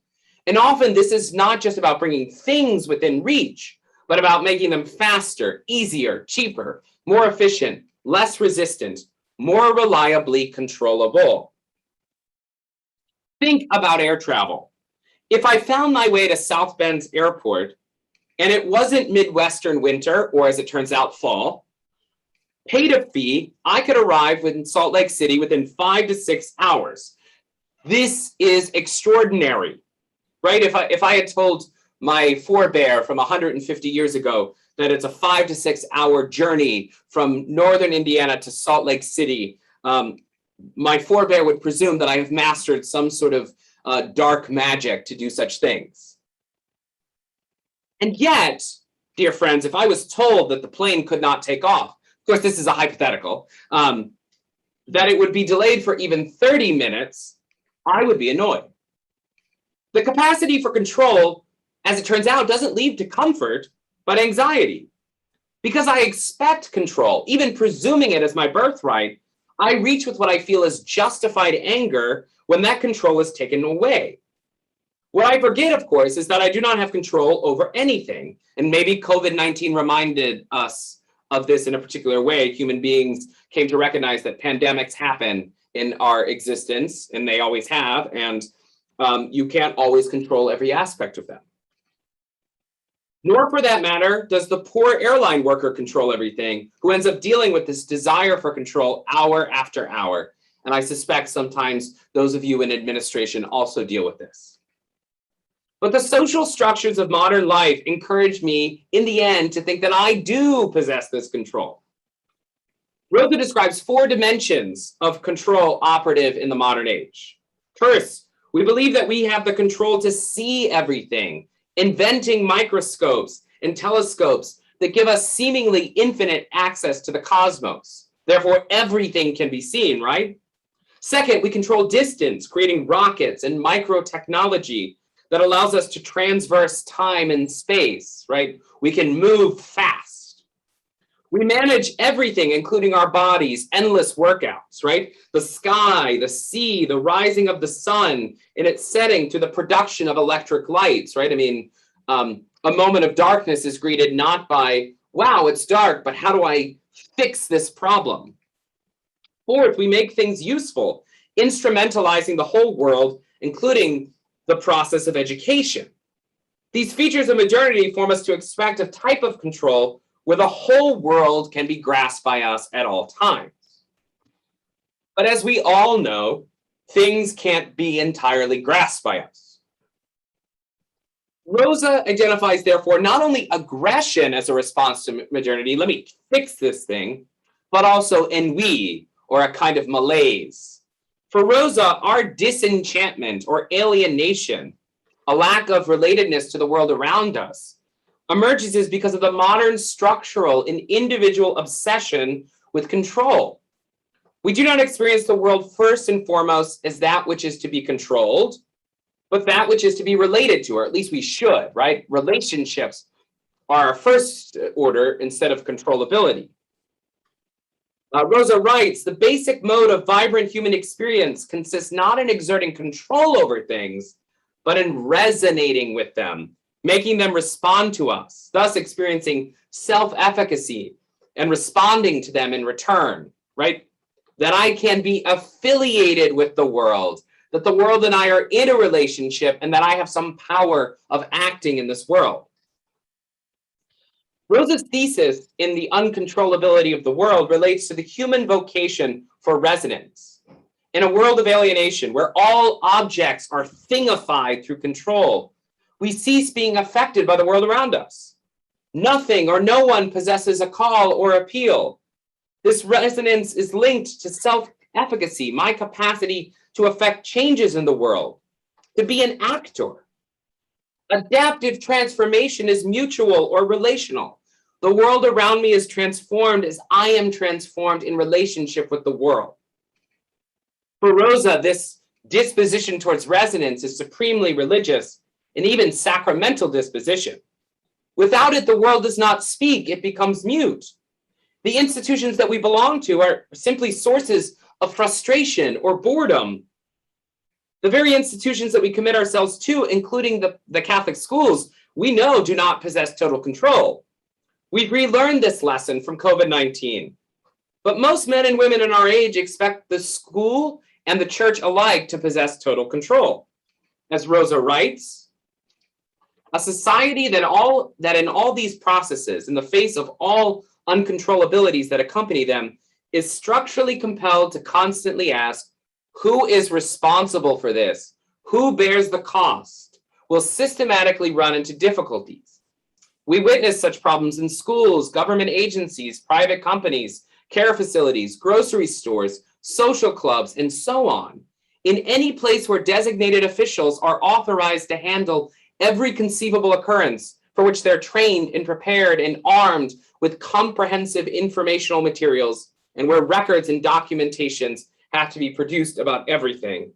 And often this is not just about bringing things within reach, but about making them faster, easier, cheaper, more efficient, less resistant, more reliably controllable. Think about air travel. If I found my way to South Bend's airport and it wasn't Midwestern winter, or as it turns out, fall, paid a fee, I could arrive in Salt Lake City within 5 to 6 hours. This is extraordinary, right? If I had told my forebear from 150 years ago that it's a 5 to 6 hour journey from northern Indiana to Salt Lake City, my forebear would presume that I have mastered some sort of dark magic to do such things. And yet, dear friends, if I was told that the plane could not take off, of course, this is a hypothetical, that it would be delayed for even 30 minutes, I would be annoyed. The capacity for control, as it turns out, doesn't lead to comfort, but anxiety. Because I expect control, even presuming it as my birthright, I reach with what I feel is justified anger when that control is taken away. What I forget, of course, is that I do not have control over anything. And maybe COVID-19 reminded us of this in a particular way. Human beings came to recognize that pandemics happen in our existence, and they always have, and you can't always control every aspect of them. Nor, for that matter, does the poor airline worker control everything, who ends up dealing with this desire for control hour after hour. And I suspect sometimes those of you in administration also deal with this. But the social structures of modern life encourage me, in the end, to think that I do possess this control. Rosa describes 4 dimensions of control operative in the modern age. First, we believe that we have the control to see everything, inventing microscopes and telescopes that give us seemingly infinite access to the cosmos. Therefore, everything can be seen, right? Second, we control distance, creating rockets and micro-technology that allows us to transverse time and space, right? We can move fast. We manage everything, including our bodies, endless workouts, right? The sky, the sea, the rising of the sun in its setting to the production of electric lights, right? I mean, a moment of darkness is greeted not by, wow, it's dark, but how do I fix this problem? Fourth, we make things useful, instrumentalizing the whole world, including the process of education. These features of modernity form us to expect a type of control where the whole world can be grasped by us at all times. But as we all know, things can't be entirely grasped by us. Rosa identifies, therefore, not only aggression as a response to modernity, let me fix this thing, but also ennui, or a kind of malaise. For Rosa, our disenchantment or alienation, a lack of relatedness to the world around us, emerges because of the modern structural and individual obsession with control. We do not experience the world first and foremost as that which is to be controlled, but that which is to be related to, or at least we should, right? Relationships are our first order instead of controllability. Rosa writes, the basic mode of vibrant human experience consists not in exerting control over things, but in resonating with them, making them respond to us, thus experiencing self-efficacy and responding to them in return, right? That I can be affiliated with the world, that the world and I are in a relationship, and that I have some power of acting in this world. Rosa's thesis in The Uncontrollability of the World relates to the human vocation for resonance. In a world of alienation, where all objects are thingified through control, we cease being affected by the world around us. Nothing or no one possesses a call or appeal. This resonance is linked to self-efficacy, my capacity to affect changes in the world, to be an actor. Adaptive transformation is mutual or relational. The world around me is transformed as I am transformed in relationship with the world. For Rosa, this disposition towards resonance is supremely religious and even sacramental disposition. Without it, the world does not speak, it becomes mute. The institutions that we belong to are simply sources of frustration or boredom. The very institutions that we commit ourselves to, including the Catholic schools, we know do not possess total control. We've relearned this lesson from COVID-19. But most men and women in our age expect the school and the church alike to possess total control. As Rosa writes, a society that in all these processes, in the face of all uncontrollabilities that accompany them, is structurally compelled to constantly ask, who is responsible for this? Who bears the cost? Will systematically run into difficulties. We witness such problems in schools, government agencies, private companies, care facilities, grocery stores, social clubs, and so on. In any place where designated officials are authorized to handle every conceivable occurrence for which they're trained and prepared and armed with comprehensive informational materials, and where records and documentations have to be produced about everything,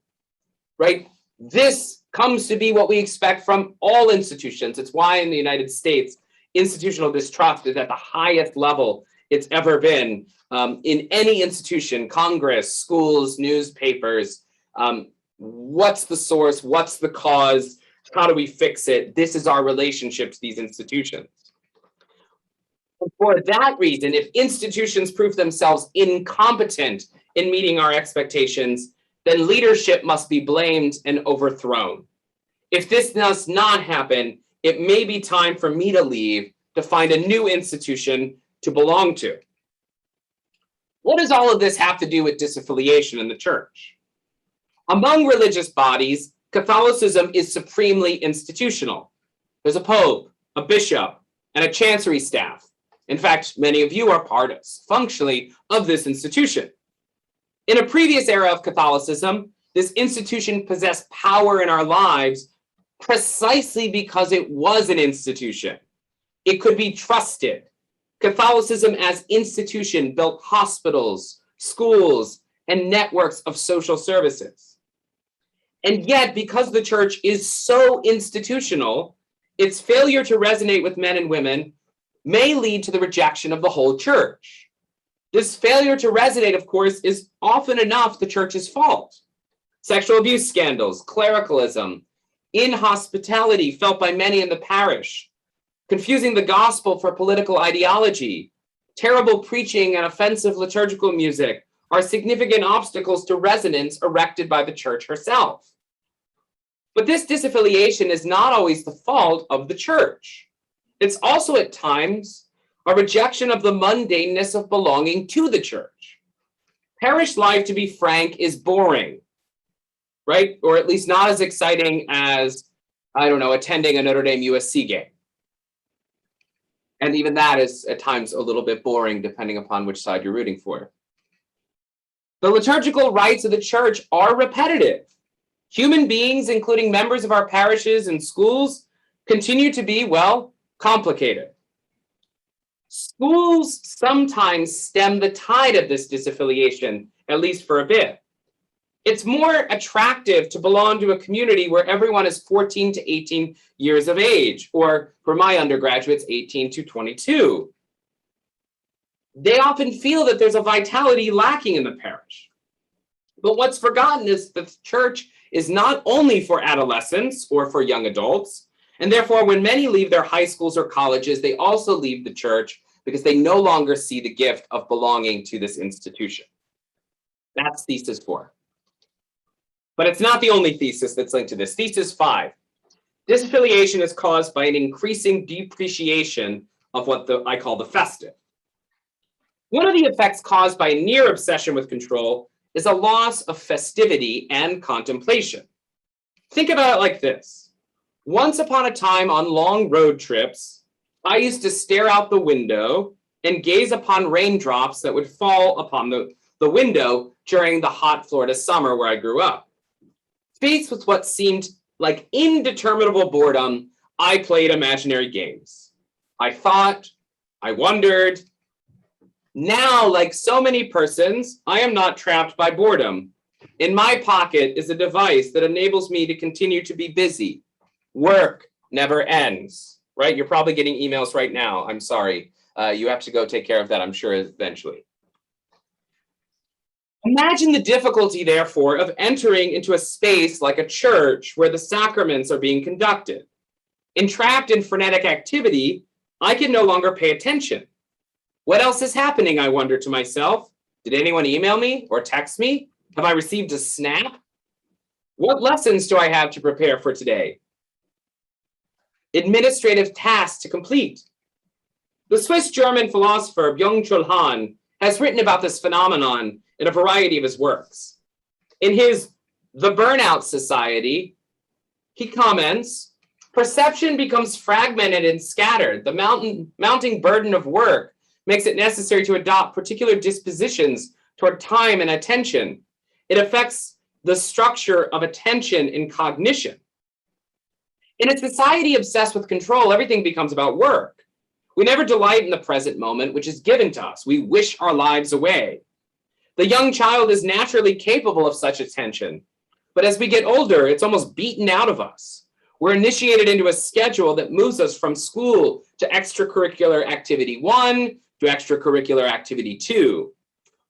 right? This comes to be what we expect from all institutions. It's why in the United States, institutional distrust is at the highest level it's ever been in any institution, Congress, schools, newspapers. What's the source? What's the cause? How do we fix it? This is our relationship to these institutions. For that reason, if institutions prove themselves incompetent in meeting our expectations, then leadership must be blamed and overthrown. If this does not happen, it may be time for me to leave to find a new institution to belong to. What does all of this have to do with disaffiliation in the church? Among religious bodies, Catholicism is supremely institutional. There's a pope, a bishop, and a chancery staff. In fact, many of you are part functionally of this institution. In a previous era of Catholicism, this institution possessed power in our lives precisely because it was an institution. It could be trusted. Catholicism as institution built hospitals, schools, and networks of social services. And yet, because the church is so institutional, its failure to resonate with men and women may lead to the rejection of the whole church. This failure to resonate, of course, is often enough the church's fault. Sexual abuse scandals, clericalism, inhospitality felt by many in the parish, confusing the gospel for political ideology, terrible preaching and offensive liturgical music are significant obstacles to resonance erected by the church herself. But this disaffiliation is not always the fault of the church. It's also at times a rejection of the mundaneness of belonging to the church. Parish life, to be frank, is boring, right? Or at least not as exciting as, I don't know, attending a Notre Dame USC game. And even that is at times a little bit boring, depending upon which side you're rooting for. The liturgical rites of the church are repetitive. Human beings, including members of our parishes and schools, continue to be, well, complicated. Schools sometimes stem the tide of this disaffiliation, at least for a bit. It's more attractive to belong to a community where everyone is 14 to 18 years of age, or for my undergraduates, 18 to 22. They often feel that there's a vitality lacking in the parish. But what's forgotten is that the church is not only for adolescents or for young adults, and therefore when many leave their high schools or colleges, they also leave the church because they no longer see the gift of belonging to this institution. That's thesis 4. But it's not the only thesis that's linked to this. Thesis 5, disaffiliation is caused by an increasing depreciation of what I call the festive. One of the effects caused by near obsession with control is a loss of festivity and contemplation. Think about it like this. Once upon a time on long road trips, I used to stare out the window and gaze upon raindrops that would fall upon the window during the hot Florida summer where I grew up. Faced with what seemed like indeterminable boredom, I played imaginary games. I thought, I wondered. Now, like so many persons, I am not trapped by boredom. In my pocket is a device that enables me to continue to be busy. Work never ends, right? You're probably getting emails right now. I'm sorry. You have to go take care of that, I'm sure, eventually. Imagine the difficulty, therefore, of entering into a space like a church where the sacraments are being conducted. Entrapped in frenetic activity, I can no longer pay attention. What else is happening, I wonder to myself? Did anyone email me or text me? Have I received a snap? What lessons do I have to prepare for today? Administrative tasks to complete. The Swiss-German philosopher Byung-Chul Han has written about this phenomenon in a variety of his works. In his The Burnout Society, he comments, perception becomes fragmented and scattered. The mounting burden of work makes it necessary to adopt particular dispositions toward time and attention. It affects the structure of attention and cognition. In a society obsessed with control, everything becomes about work. We never delight in the present moment, which is given to us. We wish our lives away. The young child is naturally capable of such attention, but as we get older, it's almost beaten out of us. We're initiated into a schedule that moves us from school to extracurricular activity 1 to extracurricular activity 2.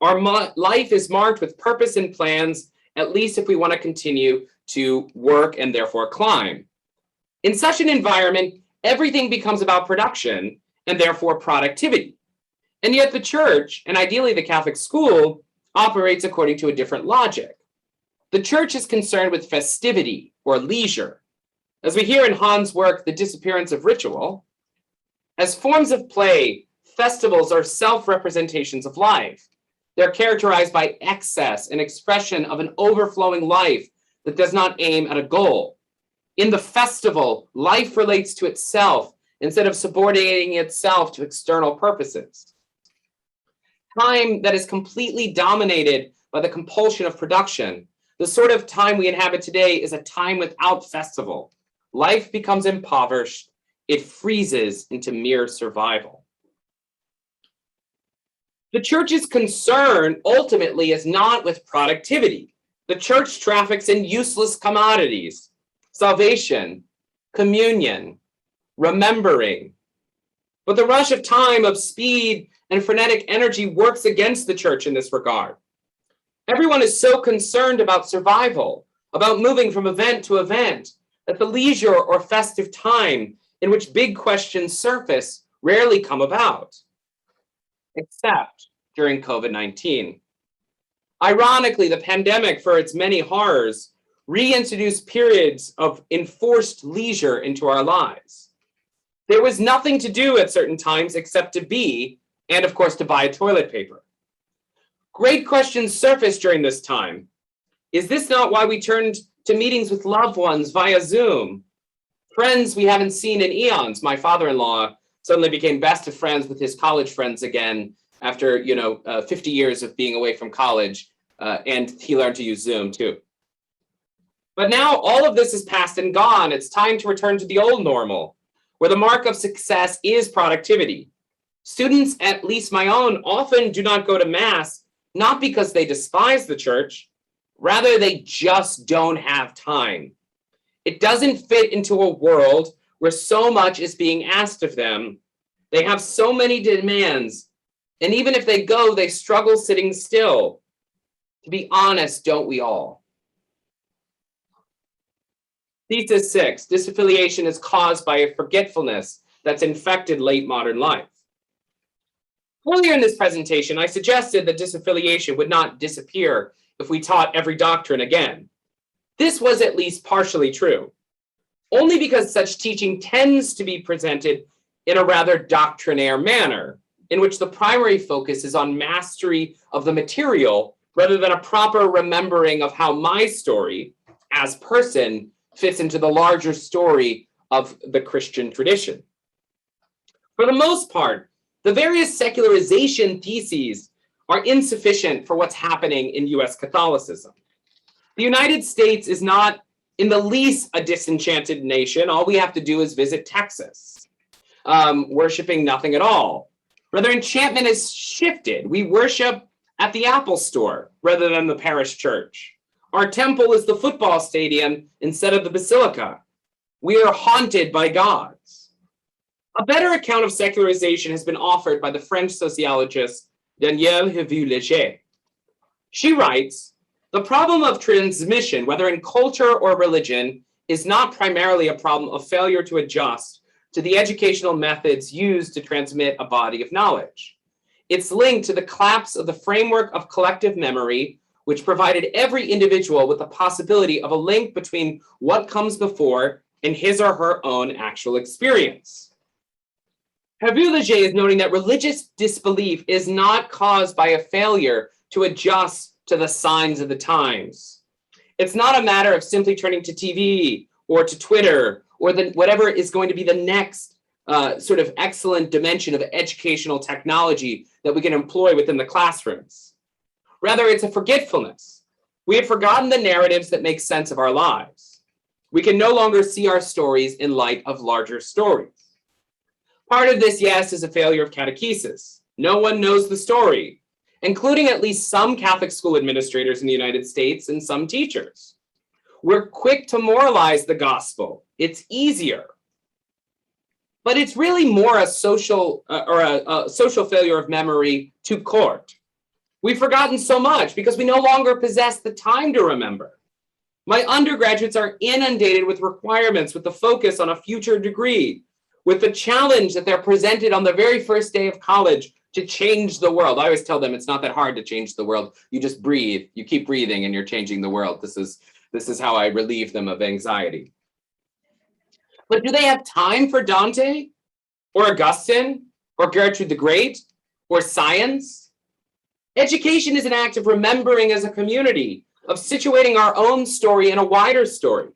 Our life is marked with purpose and plans, at least if we want to continue to work and therefore climb. In such an environment, everything becomes about production and therefore productivity. And yet the church, and ideally the Catholic school, operates according to a different logic. The church is concerned with festivity or leisure. As we hear in Han's work, The Disappearance of Ritual, as forms of play, festivals are self-representations of life. They're characterized by excess and expression of an overflowing life that does not aim at a goal. In the festival, life relates to itself instead of subordinating itself to external purposes. Time that is completely dominated by the compulsion of production. The sort of time we inhabit today is a time without festival. Life becomes impoverished. It freezes into mere survival. The church's concern ultimately is not with productivity. The church traffics in useless commodities, salvation, communion, remembering. But the rush of time, of speed, and frenetic energy works against the church in this regard. Everyone is so concerned about survival, about moving from event to event, that the leisure or festive time in which big questions surface rarely come about, except during COVID-19. Ironically, the pandemic, for its many horrors, reintroduced periods of enforced leisure into our lives. There was nothing to do at certain times except to be, and of course, to buy toilet paper. Great questions surfaced during this time. Is this not why we turned to meetings with loved ones via Zoom? Friends we haven't seen in eons. My father-in-law suddenly became best of friends with his college friends again after 50 years of being away from college, and he learned to use Zoom too. But now all of this is past and gone. It's time to return to the old normal, where the mark of success is productivity. Students, at least my own, often do not go to Mass, not because they despise the church, rather they just don't have time. It doesn't fit into a world where so much is being asked of them. They have so many demands, and even if they go, they struggle sitting still. To be honest, don't we all? Thesis 6, disaffiliation is caused by a forgetfulness that's infected late modern life. Earlier in this presentation, I suggested that disaffiliation would not disappear if we taught every doctrine again. This was at least partially true, only because such teaching tends to be presented in a rather doctrinaire manner, in which the primary focus is on mastery of the material rather than a proper remembering of how my story, as person, fits into the larger story of the Christian tradition. For the most part, the various secularization theses are insufficient for what's happening in US Catholicism. The United States is not in the least a disenchanted nation. All we have to do is visit Texas, worshiping nothing at all. Rather, enchantment has shifted. We worship at the Apple Store rather than the parish church. Our temple is the football stadium instead of the basilica. We are haunted by gods. A better account of secularization has been offered by the French sociologist Danielle Hevu-Léger. She writes, the problem of transmission, whether in culture or religion, is not primarily a problem of failure to adjust to the educational methods used to transmit a body of knowledge. It's linked to the collapse of the framework of collective memory, which provided every individual with the possibility of a link between what comes before and his or her own actual experience. Hervé Léger is noting that religious disbelief is not caused by a failure to adjust to the signs of the times. It's not a matter of simply turning to TV or to Twitter or whatever is going to be the next sort of excellent dimension of educational technology that we can employ within the classrooms. Rather, it's a forgetfulness. We have forgotten the narratives that make sense of our lives. We can no longer see our stories in light of larger stories. Part of this, yes, is a failure of catechesis. No one knows the story, including at least some Catholic school administrators in the United States and some teachers. We're quick to moralize the gospel. It's easier. But it's really more a social a social failure of memory to court. We've forgotten so much because we no longer possess the time to remember. My undergraduates are inundated with requirements with the focus on a future degree, with the challenge that they're presented on the very first day of college to change the world. I always tell them it's not that hard to change the world. You just breathe, you keep breathing and you're changing the world. This is how I relieve them of anxiety. But do they have time for Dante or Augustine or Gertrude the Great or science? Education is an act of remembering as a community, of situating our own story in a wider story.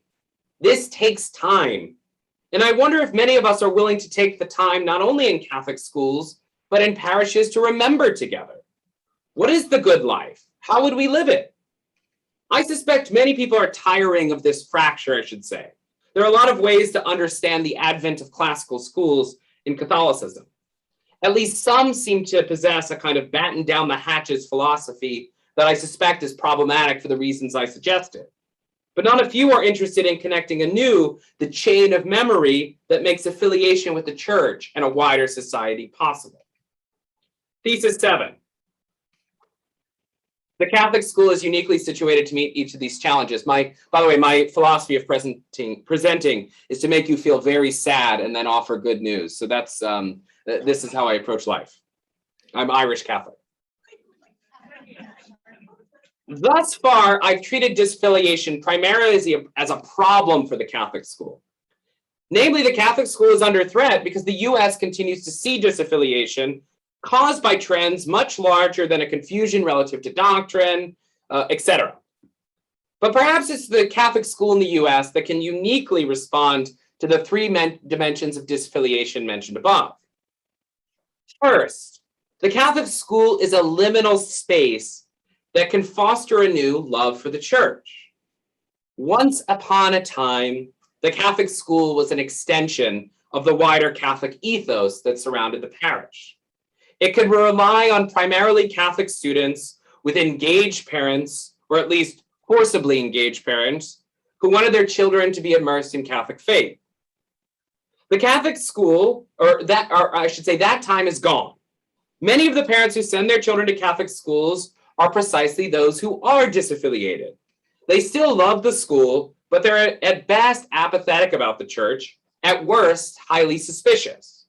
This takes time. And I wonder if many of us are willing to take the time, not only in Catholic schools, but in parishes to remember together. What is the good life? How would we live it? I suspect many people are tiring of this fracture, I should say. There are a lot of ways to understand the advent of classical schools in Catholicism. At least some seem to possess a kind of batten down the hatches philosophy that I suspect is problematic for the reasons I suggested. But not a few are interested in connecting anew the chain of memory that makes affiliation with the church and a wider society possible. Thesis 7. The Catholic school is uniquely situated to meet each of these challenges. By the way, my philosophy of presenting is to make you feel very sad and then offer good news. So that's this is how I approach life. I'm Irish Catholic. Thus far, I've treated disaffiliation primarily as a problem for the Catholic school. Namely, the Catholic school is under threat because the US continues to see disaffiliation caused by trends much larger than a confusion relative to doctrine, etc. But perhaps it's the Catholic school in the US that can uniquely respond to the three dimensions of disaffiliation mentioned above. First, the Catholic school is a liminal space that can foster a new love for the church. Once upon a time, the Catholic school was an extension of the wider Catholic ethos that surrounded the parish. It could rely on primarily Catholic students with engaged parents, or at least forcibly engaged parents, who wanted their children to be immersed in Catholic faith. The Catholic school, or I should say that time is gone. Many of the parents who send their children to Catholic schools are precisely those who are disaffiliated. They still love the school, but they're at best apathetic about the church, at worst, highly suspicious.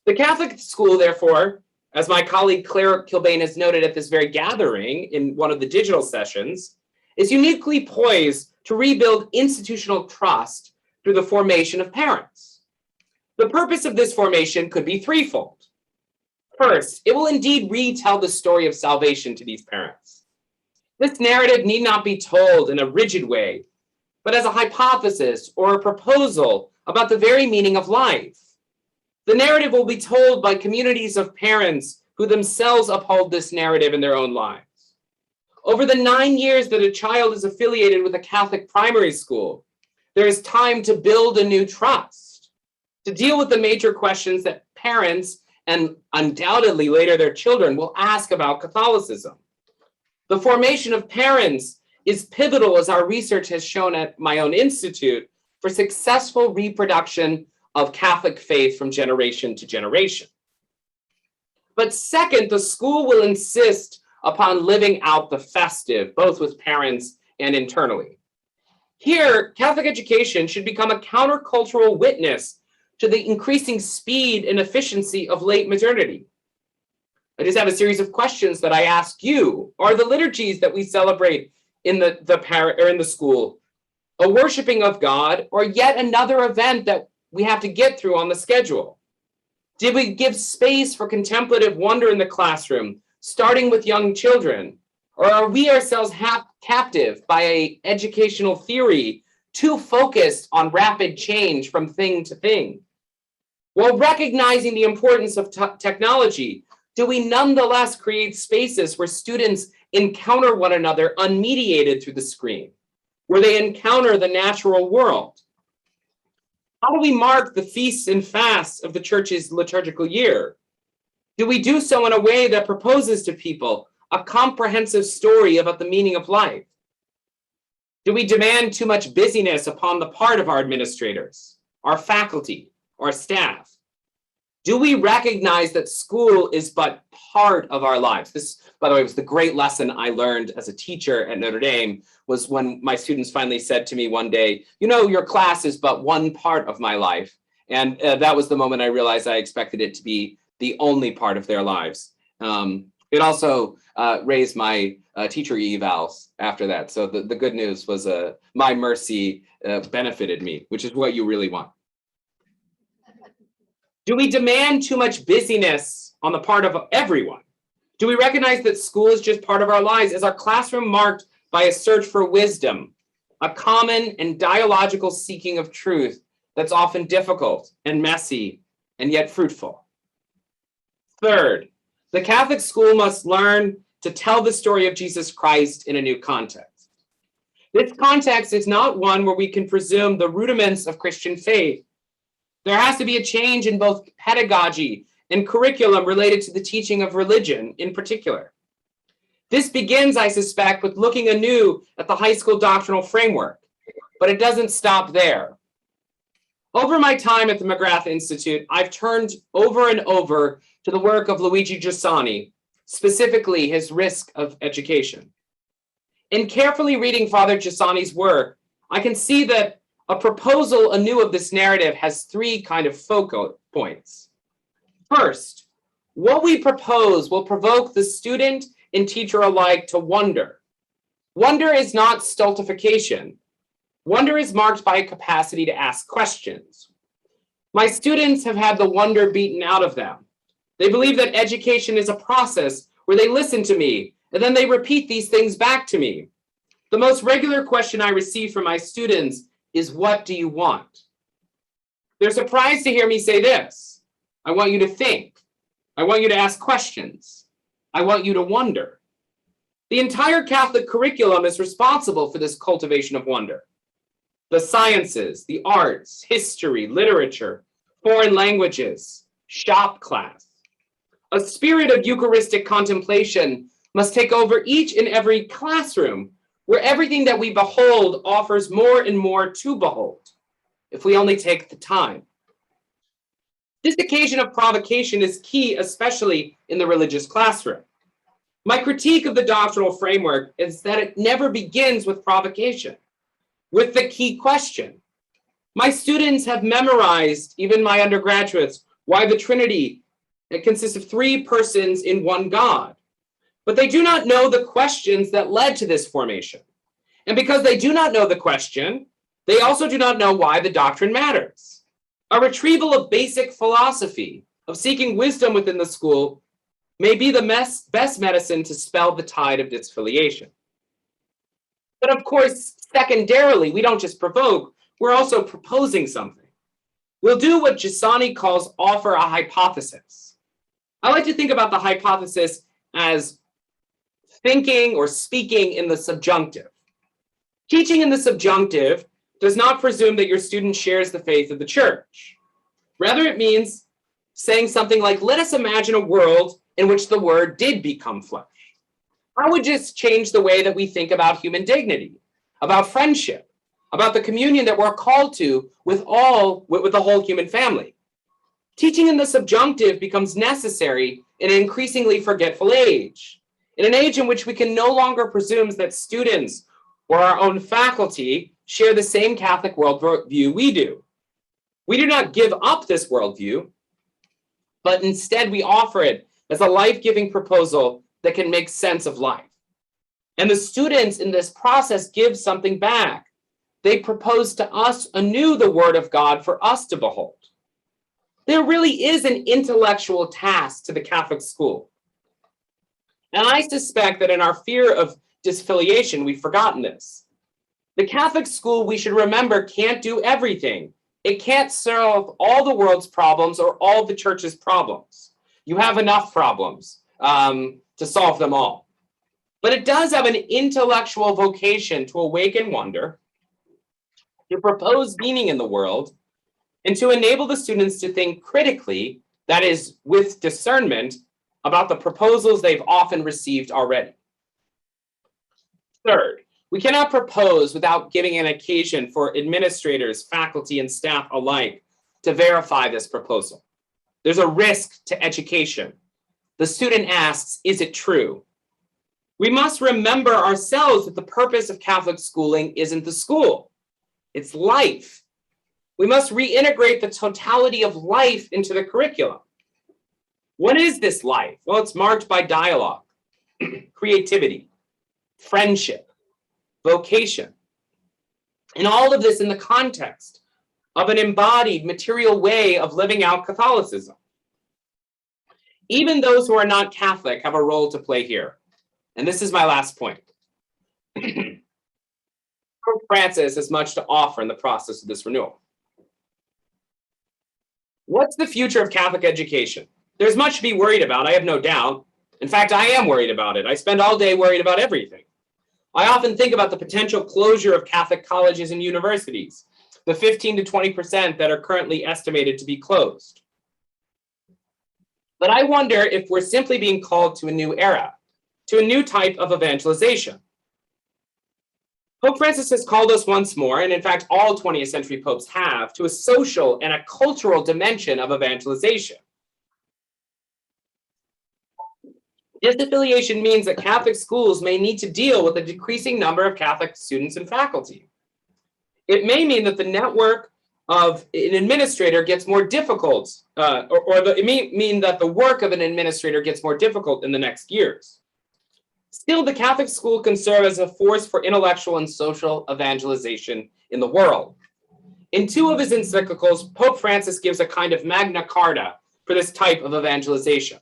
The Catholic school, therefore, as my colleague Claire Kilbane has noted at this very gathering in one of the digital sessions, is uniquely poised to rebuild institutional trust through the formation of parents. The purpose of this formation could be threefold. First, it will indeed retell the story of salvation to these parents. This narrative need not be told in a rigid way, but as a hypothesis or a proposal about the very meaning of life. The narrative will be told by communities of parents who themselves uphold this narrative in their own lives. Over the 9 years that a child is affiliated with a Catholic primary school, there is time to build a new trust, to deal with the major questions that parents and undoubtedly later their children will ask about Catholicism. The formation of parents is pivotal, as our research has shown at my own institute, for successful reproduction of Catholic faith from generation to generation. But second, the school will insist upon living out the festive, both with parents and internally. Here, Catholic education should become a countercultural witness to the increasing speed and efficiency of late modernity. I just have a series of questions that I ask you. Are the liturgies that we celebrate in the school a worshiping of God, or yet another event that we have to get through on the schedule? Did we give space for contemplative wonder in the classroom, starting with young children? Or are we ourselves captive by an educational theory too focused on rapid change from thing to thing? While recognizing the importance of technology, do we nonetheless create spaces where students encounter one another unmediated through the screen, where they encounter the natural world? How do we mark the feasts and fasts of the church's liturgical year? Do we do so in a way that proposes to people a comprehensive story about the meaning of life? Do we demand too much busyness upon the part of our administrators, our faculty, our staff? Do we recognize that school is but part of our lives? This, by the way, was the great lesson I learned as a teacher at Notre Dame, was when my students finally said to me one day, you know, your class is but one part of my life. And that was the moment I realized I expected it to be the only part of their lives. It also raised my teacher evals after that. So the good news was my mercy benefited me, which is what you really want. Do we demand too much busyness on the part of everyone? Do we recognize that school is just part of our lives? Is our classroom marked by a search for wisdom, a common and dialogical seeking of truth that's often difficult and messy and yet fruitful? Third, the Catholic school must learn to tell the story of Jesus Christ in a new context. This context is not one where we can presume the rudiments of Christian faith. There has to be a change in both pedagogy and curriculum related to the teaching of religion in particular. This begins, I suspect, with looking anew at the high school doctrinal framework, but it doesn't stop there. Over my time at the McGrath Institute, I've turned over and over to the work of Luigi Giussani, specifically his Risk of Education. In carefully reading Father Giussani's work, I can see that a proposal anew of this narrative has three kind of focal points. First, what we propose will provoke the student and teacher alike to wonder. Wonder is not stultification. Wonder is marked by a capacity to ask questions. My students have had the wonder beaten out of them. They believe that education is a process where they listen to me and then they repeat these things back to me. The most regular question I receive from my students is, what do you want? They're surprised to hear me say this. I want you to think. I want you to ask questions. I want you to wonder. The entire Catholic curriculum is responsible for this cultivation of wonder. The sciences, the arts, history, literature, foreign languages, shop class. A spirit of Eucharistic contemplation must take over each and every classroom, where everything that we behold offers more and more to behold, if we only take the time. This occasion of provocation is key, especially in the religious classroom. My critique of the doctrinal framework is that it never begins with provocation, with the key question. My students have memorized, even my undergraduates, why the Trinity, it consists of three persons in one God. But they do not know the questions that led to this formation. And because they do not know the question, they also do not know why the doctrine matters. A retrieval of basic philosophy, of seeking wisdom within the school, may be the best medicine to spell the tide of disaffiliation. But of course, secondarily, we don't just provoke, we're also proposing something. We'll do what Giussani calls offer a hypothesis. I like to think about the hypothesis as thinking or speaking in the subjunctive. Teaching in the subjunctive does not presume that your student shares the faith of the church. Rather, it means saying something like, let us imagine a world in which the word did become flesh. I would just change the way that we think about human dignity, about friendship, about the communion that we're called to with the whole human family. Teaching in the subjunctive becomes necessary in an increasingly forgetful age. In an age in which we can no longer presume that students or our own faculty share the same Catholic worldview we do. We do not give up this worldview, but instead we offer it as a life-giving proposal that can make sense of life. And the students in this process give something back. They propose to us anew the word of God for us to behold. There really is an intellectual task to the Catholic school. And I suspect that in our fear of disaffiliation, we've forgotten this. The Catholic school, we should remember, can't do everything. It can't solve all the world's problems or all the church's problems. You have enough problems to solve them all. But it does have an intellectual vocation to awaken wonder, to propose meaning in the world, and to enable the students to think critically, that is, with discernment, about the proposals they've often received already. Third, we cannot propose without giving an occasion for administrators, faculty, and staff alike to verify this proposal. There's a risk to education. The student asks, is it true? We must remember ourselves that the purpose of Catholic schooling isn't the school, it's life. We must reintegrate the totality of life into the curriculum. What is this life? Well, it's marked by dialogue, creativity, friendship, vocation, and all of this in the context of an embodied material way of living out Catholicism. Even those who are not Catholic have a role to play here. And this is my last point. Pope Francis has much to offer in the process of this renewal. What's the future of Catholic education? There's much to be worried about, I have no doubt. In fact, I am worried about it. I spend all day worried about everything. I often think about the potential closure of Catholic colleges and universities, the 15 to 20% that are currently estimated to be closed. But I wonder if we're simply being called to a new era, to a new type of evangelization. Pope Francis has called us once more, and in fact, all 20th century popes have, to a social and a cultural dimension of evangelization. Disaffiliation means that Catholic schools may need to deal with a decreasing number of Catholic students and faculty. It may mean that the network of an administrator gets more difficult, it may mean that the work of an administrator gets more difficult in the next years. Still, the Catholic school can serve as a force for intellectual and social evangelization in the world. In two of his encyclicals, Pope Francis gives a kind of Magna Carta for this type of evangelization.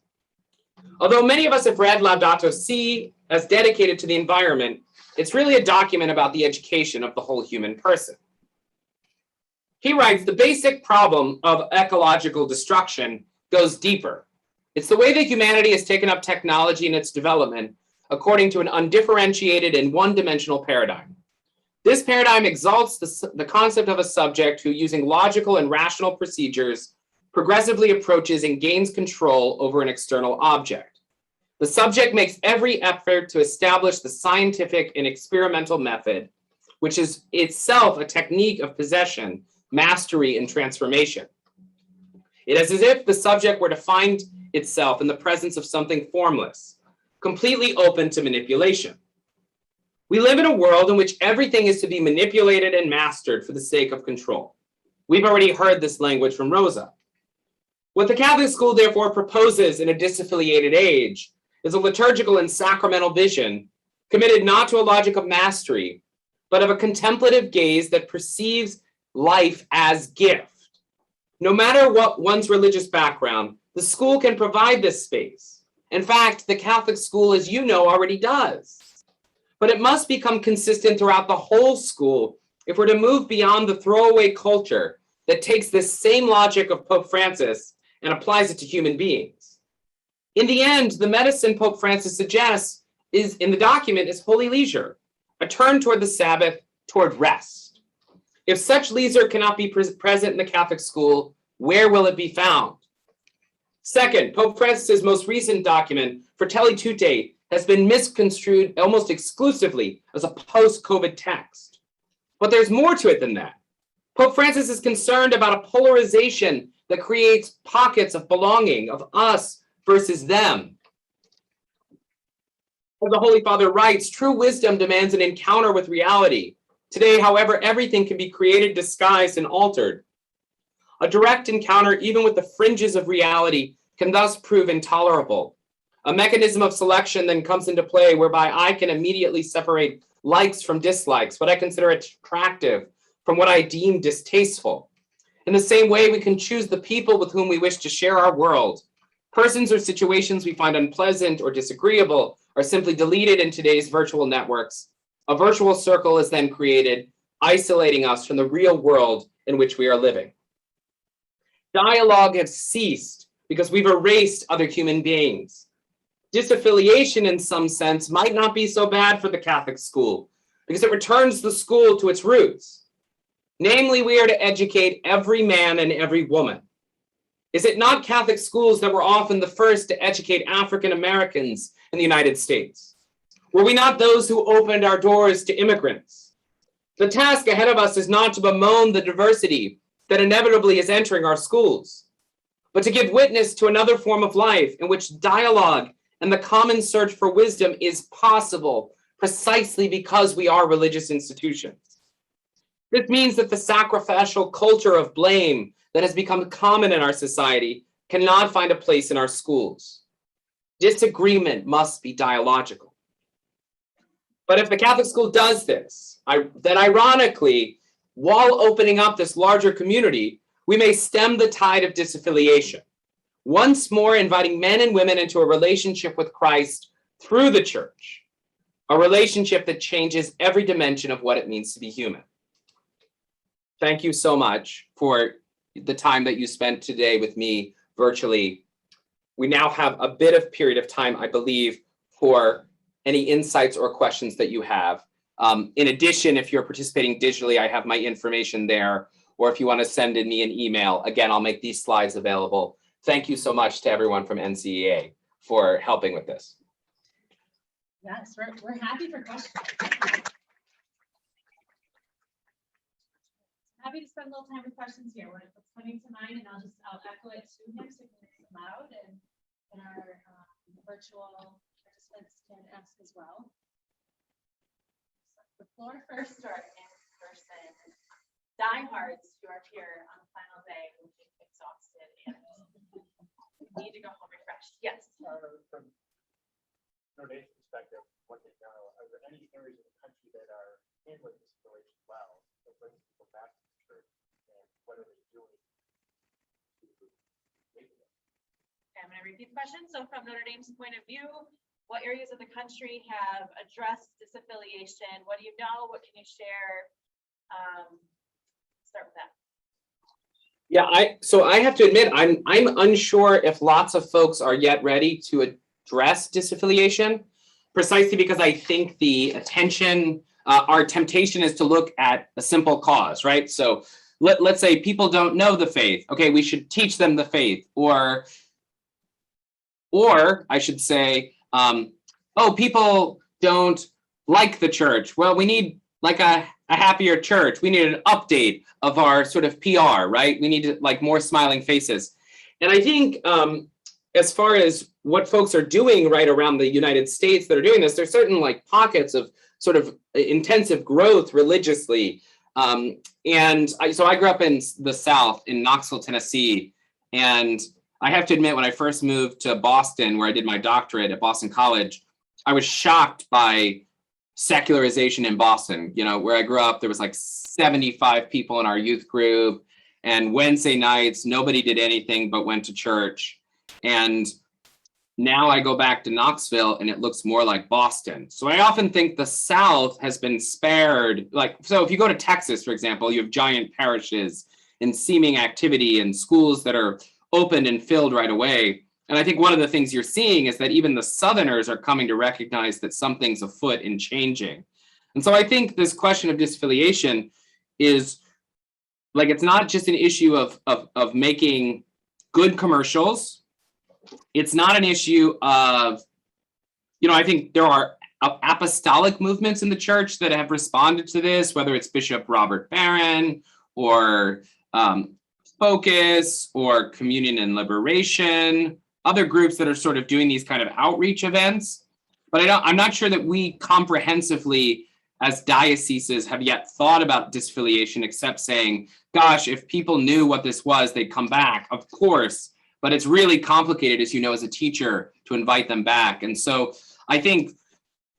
Although many of us have read Laudato Si as dedicated to the environment, it's really a document about the education of the whole human person. He writes, the basic problem of ecological destruction goes deeper. It's the way that humanity has taken up technology and its development according to an undifferentiated and one-dimensional paradigm. This paradigm exalts the concept of a subject who, using logical and rational procedures, progressively approaches and gains control over an external object. The subject makes every effort to establish the scientific and experimental method, which is itself a technique of possession, mastery, and transformation. It is as if the subject were to find itself in the presence of something formless, completely open to manipulation. We live in a world in which everything is to be manipulated and mastered for the sake of control. We've already heard this language from Rosa. What the Catholic school therefore proposes in a disaffiliated age is a liturgical and sacramental vision committed not to a logic of mastery, but of a contemplative gaze that perceives life as gift. No matter what one's religious background, the school can provide this space. In fact, the Catholic school, as you know, already does. But it must become consistent throughout the whole school if we're to move beyond the throwaway culture that takes this same logic of Pope Francis and applies it to human beings. In the end, the medicine Pope Francis suggests in the document is holy leisure, a turn toward the Sabbath, toward rest. If such leisure cannot be present in the Catholic school, where will it be found? Second, Pope Francis's most recent document, Fratelli Tutte, has been misconstrued almost exclusively as a post-COVID text. But there's more to it than that. Pope Francis is concerned about a polarization that creates pockets of belonging, of us versus them. As the Holy Father writes, true wisdom demands an encounter with reality. Today, however, everything can be created, disguised, and altered. A direct encounter, even with the fringes of reality, can thus prove intolerable. A mechanism of selection then comes into play whereby I can immediately separate likes from dislikes, what I consider attractive from what I deem distasteful. In the same way, we can choose the people with whom we wish to share our world. Persons or situations we find unpleasant or disagreeable are simply deleted in today's virtual networks. A virtual circle is then created, isolating us from the real world in which we are living. Dialogue has ceased because we've erased other human beings. Disaffiliation, in some sense, might not be so bad for the Catholic school because it returns the school to its roots. Namely, we are to educate every man and every woman. Is it not Catholic schools that were often the first to educate African Americans in the United States? Were we not those who opened our doors to immigrants? The task ahead of us is not to bemoan the diversity that inevitably is entering our schools, but to give witness to another form of life in which dialogue and the common search for wisdom is possible precisely because we are religious institutions. This means that the sacrificial culture of blame that has become common in our society cannot find a place in our schools. Disagreement must be dialogical. But if the Catholic school does this, then ironically, while opening up this larger community, we may stem the tide of disaffiliation, once more inviting men and women into a relationship with Christ through the church, a relationship that changes every dimension of what it means to be human. Thank you so much for the time that you spent today with me virtually. We now have a bit of period of time, I believe, for any insights or questions that you have. In addition, if you're participating digitally, I have my information there, or if you want to send in me an email, again, I'll make these slides available. Thank you so much to everyone from NCEA for helping with this. Yes, we're happy for questions. Happy to spend a little time with questions here. What's coming to mind, and I'll echo it to him so he can make it loud, and our virtual participants can ask as well. The floor first, or in person. Diehards who are here on the final day will be exhausted and need to go home refreshed. Yes. From Notre Dame's perspective, what they know, are there any areas of the country that are handling this situation well, that brings people back to the church, and what are they doing to make it? I'm going to repeat the question. So from Notre Dame's point of view, what areas of the country have addressed disaffiliation? What do you know? What can you share? Start with that. Yeah, so I have to admit, I'm unsure if lots of folks are yet ready to address disaffiliation, precisely because I think the attention, our temptation is to look at a simple cause, right? So let's say people don't know the faith. Okay, we should teach them the faith, or I should say, oh, people don't like the church. Well, we need like a happier church. We need an update of our sort of PR, right? We need like more smiling faces. And I think as far as what folks are doing right around the United States that are doing this, there's certain like pockets of sort of intensive growth religiously. So I grew up in the South in Knoxville, Tennessee. And I have to admit, when I first moved to Boston, where I did my doctorate at Boston College, I was shocked by secularization in Boston. You know, where I grew up, there was like 75 people in our youth group, and Wednesday nights, nobody did anything but went to church. And now I go back to Knoxville and it looks more like Boston. So I often think the South has been spared. Like, so if you go to Texas, for example, you have giant parishes and seeming activity and schools that are opened and filled right away. And I think one of the things you're seeing is that even the Southerners are coming to recognize that something's afoot and changing. And so I think this question of disaffiliation is like, it's not just an issue of making good commercials. It's not an issue of, you know, I think there are apostolic movements in the church that have responded to this, whether it's Bishop Robert Barron or Focus or Communion and Liberation, other groups that are sort of doing these kind of outreach events. but I'm not sure that we comprehensively as dioceses have yet thought about disaffiliation, except saying, gosh, if people knew what this was, they'd come back, of course. But it's really complicated, as you know, as a teacher, to invite them back. And so I think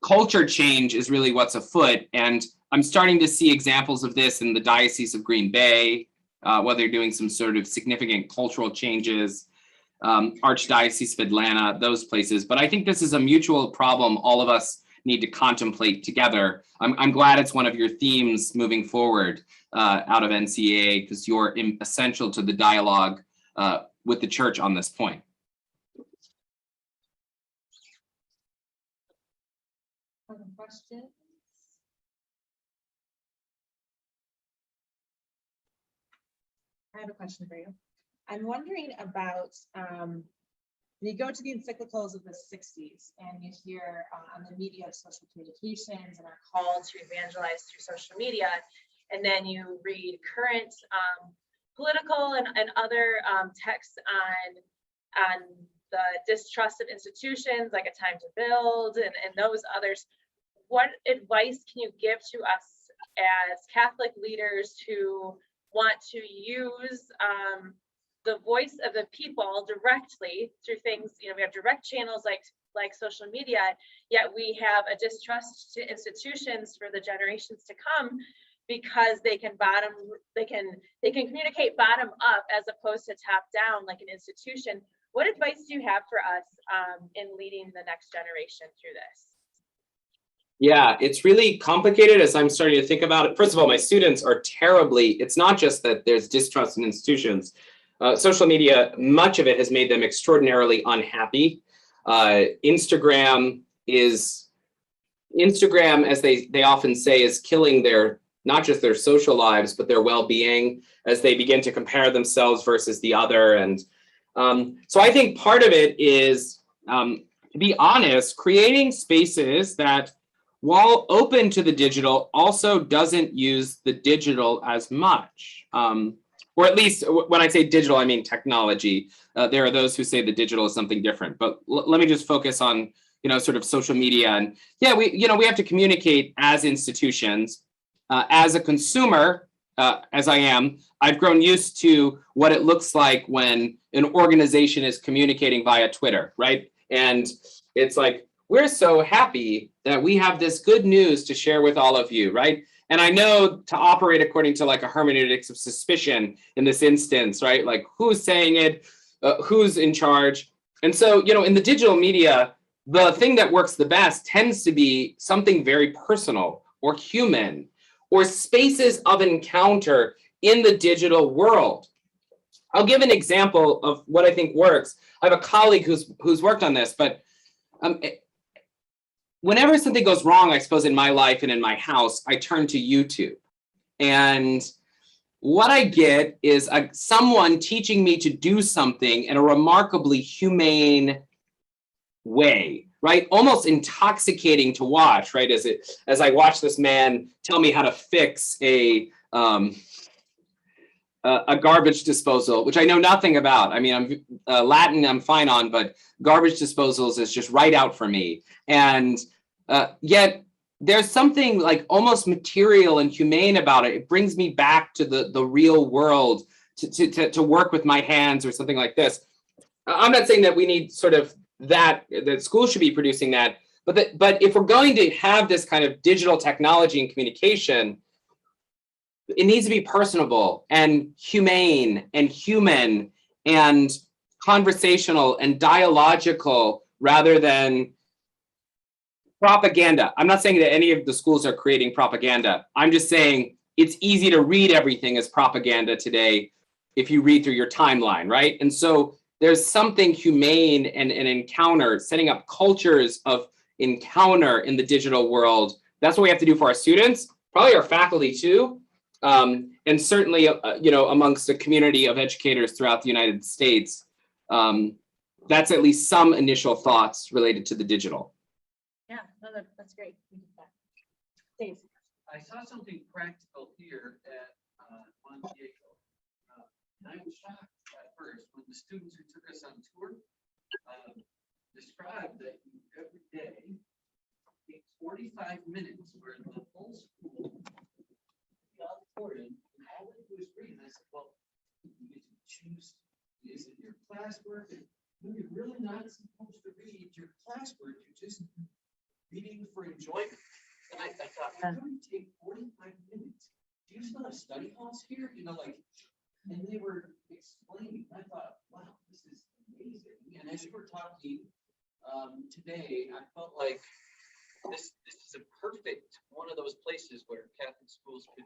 culture change is really what's afoot. And I'm starting to see examples of this in the Diocese of Green Bay, where they're doing some sort of significant cultural changes, Archdiocese of Atlanta, those places. But I think this is a mutual problem all of us need to contemplate together. I'm glad it's one of your themes moving forward out of NCAA, because you're essential to the dialogue with the church on this point. Other questions? I have a question for you. I'm wondering about, you go to the encyclicals of the 60s and you hear on the media of social communications and are called to evangelize through social media. And then you read current political and other texts on the distrust of institutions, like A Time to Build and those others. What advice can you give to us as Catholic leaders who want to use the voice of the people directly through things, we have direct channels like social media, yet we have a distrust to institutions for the generations to come because they can communicate bottom up as opposed to top down like an institution. What advice do you have for us in leading the next generation through this? Yeah, it's really complicated as I'm starting to think about it. First of all, my students are it's not just that there's distrust in institutions. Social media, much of it has made them extraordinarily unhappy. Instagram, as they often say, is killing not just their social lives, but their well-being as they begin to compare themselves versus the other. And so I think part of it is, to be honest, creating spaces that, while open to the digital, also doesn't use the digital as much. Or at least when I say digital, I mean technology. There are those who say the digital is something different, but let me just focus on, sort of social media. And yeah, we have to communicate as institutions. As a consumer, as I am, I've grown used to what it looks like when an organization is communicating via Twitter, right? And it's like, we're so happy that we have this good news to share with all of you, right? And I know to operate according to like a hermeneutics of suspicion in this instance, right? Like who's saying it, who's in charge. And so, in the digital media, the thing that works the best tends to be something very personal or human, or spaces of encounter in the digital world. I'll give an example of what I think works. I have a colleague who's worked on this, but whenever something goes wrong, I suppose, in my life and in my house, I turn to YouTube. And what I get is someone teaching me to do something in a remarkably humane way, right? Almost intoxicating to watch, right? As I watch this man tell me how to fix a garbage disposal, which I know nothing about. I mean, I'm Latin, I'm fine on, but garbage disposals is just right out for me. And yet there's something like almost material and humane about it. It brings me back to the real world to work with my hands or something like this. I'm not saying that we need sort of that schools should be producing that, but if we're going to have this kind of digital technology and communication, it needs to be personable and humane and human and conversational and dialogical rather than propaganda. I'm not saying that any of the schools are creating propaganda. I'm just saying it's easy to read everything as propaganda today if you read through your timeline, right? And so there's something humane and an encounter, setting up cultures of encounter in the digital world. That's what we have to do for our students, probably our faculty too. And certainly, amongst a community of educators throughout the United States. That's at least some initial thoughts related to the digital. Yeah, no, that's great. Dave. I saw something practical here at Mon Diego. And I was shocked at first when the students who took us on tour described that you every day when you're really not supposed to read your classwork, you're just reading for enjoyment. And I thought, I'm going to take 45 minutes. Do you still have study halls here? You know, like, and they were explaining. I thought, wow, this is amazing. And as you were talking today, I felt like this is a perfect one of those places where Catholic schools could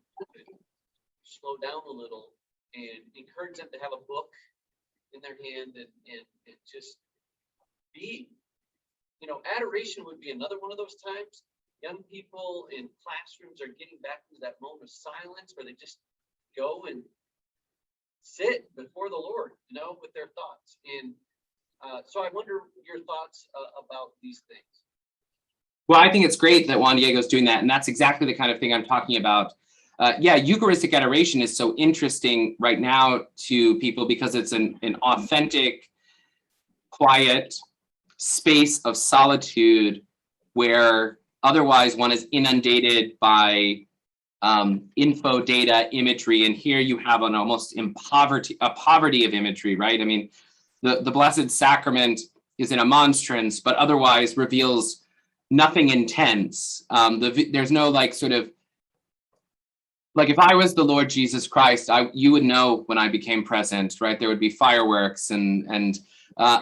slow down a little and encourage them to have a book in their hand and just be. You know, adoration would be another one of those times. Young people in classrooms are getting back into that moment of silence where they just go and sit before the Lord, you know, with their thoughts. And so I wonder your thoughts about these things. Well, I think it's great that Juan Diego's doing that. And that's exactly the kind of thing I'm talking about. Yeah, Eucharistic adoration is so interesting right now to people because it's an authentic, quiet space of solitude where otherwise one is inundated by info, data, imagery. And here you have an almost poverty of imagery, right? I mean, the Blessed Sacrament is in a monstrance, but otherwise reveals nothing intense. There's no like sort of, like if I was the Lord Jesus Christ, you would know when I became present, right? There would be fireworks and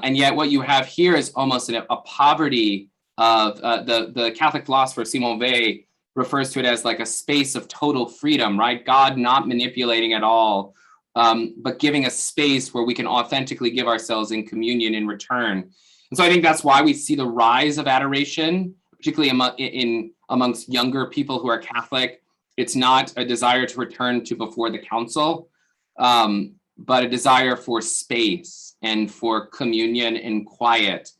yet what you have here is almost a poverty of the Catholic philosopher Simon Weil refers to it as like a space of total freedom, right? God not manipulating at all, but giving a space where we can authentically give ourselves in communion in return. And so I think that's why we see the rise of adoration, particularly amongst younger people who are Catholic. It's not a desire to return to before the council, but a desire for space and for communion and quiet.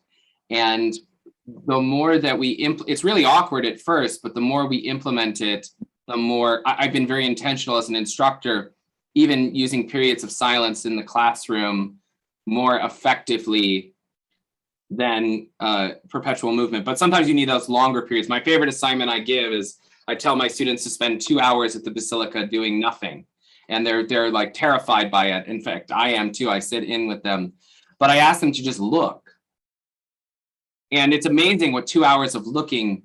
And the more that it's really awkward at first, but the more we implement it, the more I've been very intentional as an instructor, even using periods of silence in the classroom more effectively than perpetual movement. But sometimes you need those longer periods. My favorite assignment I give is I tell my students to spend 2 hours at the Basilica doing nothing. And they're like terrified by it. In fact, I am too. I sit in with them, but I ask them to just look. And it's amazing what 2 hours of looking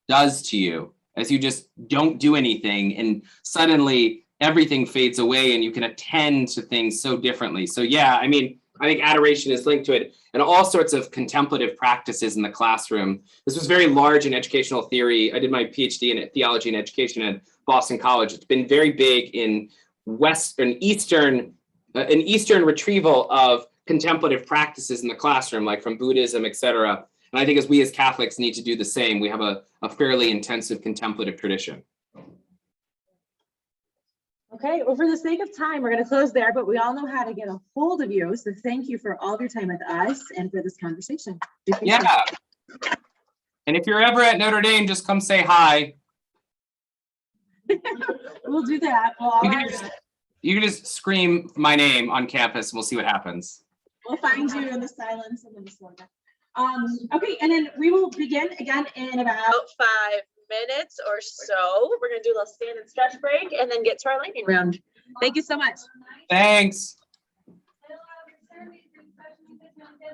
does to you as you just don't do anything. And suddenly everything fades away and you can attend to things so differently. So yeah, I mean, I think adoration is linked to it and all sorts of contemplative practices in the classroom. This was very large in educational theory. I did my PhD in theology and education at Boston College. It's been very big in Eastern retrieval of contemplative practices in the classroom, like from Buddhism, etc. And I think as we as Catholics need to do the same. We have a fairly intensive contemplative tradition. Okay, well, for the sake of time, we're going to close there, but we all know how to get a hold of you. So thank you for all of your time with us and for this conversation. Yeah. And if you're ever at Notre Dame, just come say hi. We'll do that. You can just scream my name on campus and we'll see what happens. We'll find you in the silence and in the slow down. Okay, and then we will begin again in about 5 minutes or so. We're going to do a little stand and stretch break and then get to our lightning round. Thank you so much. Thanks.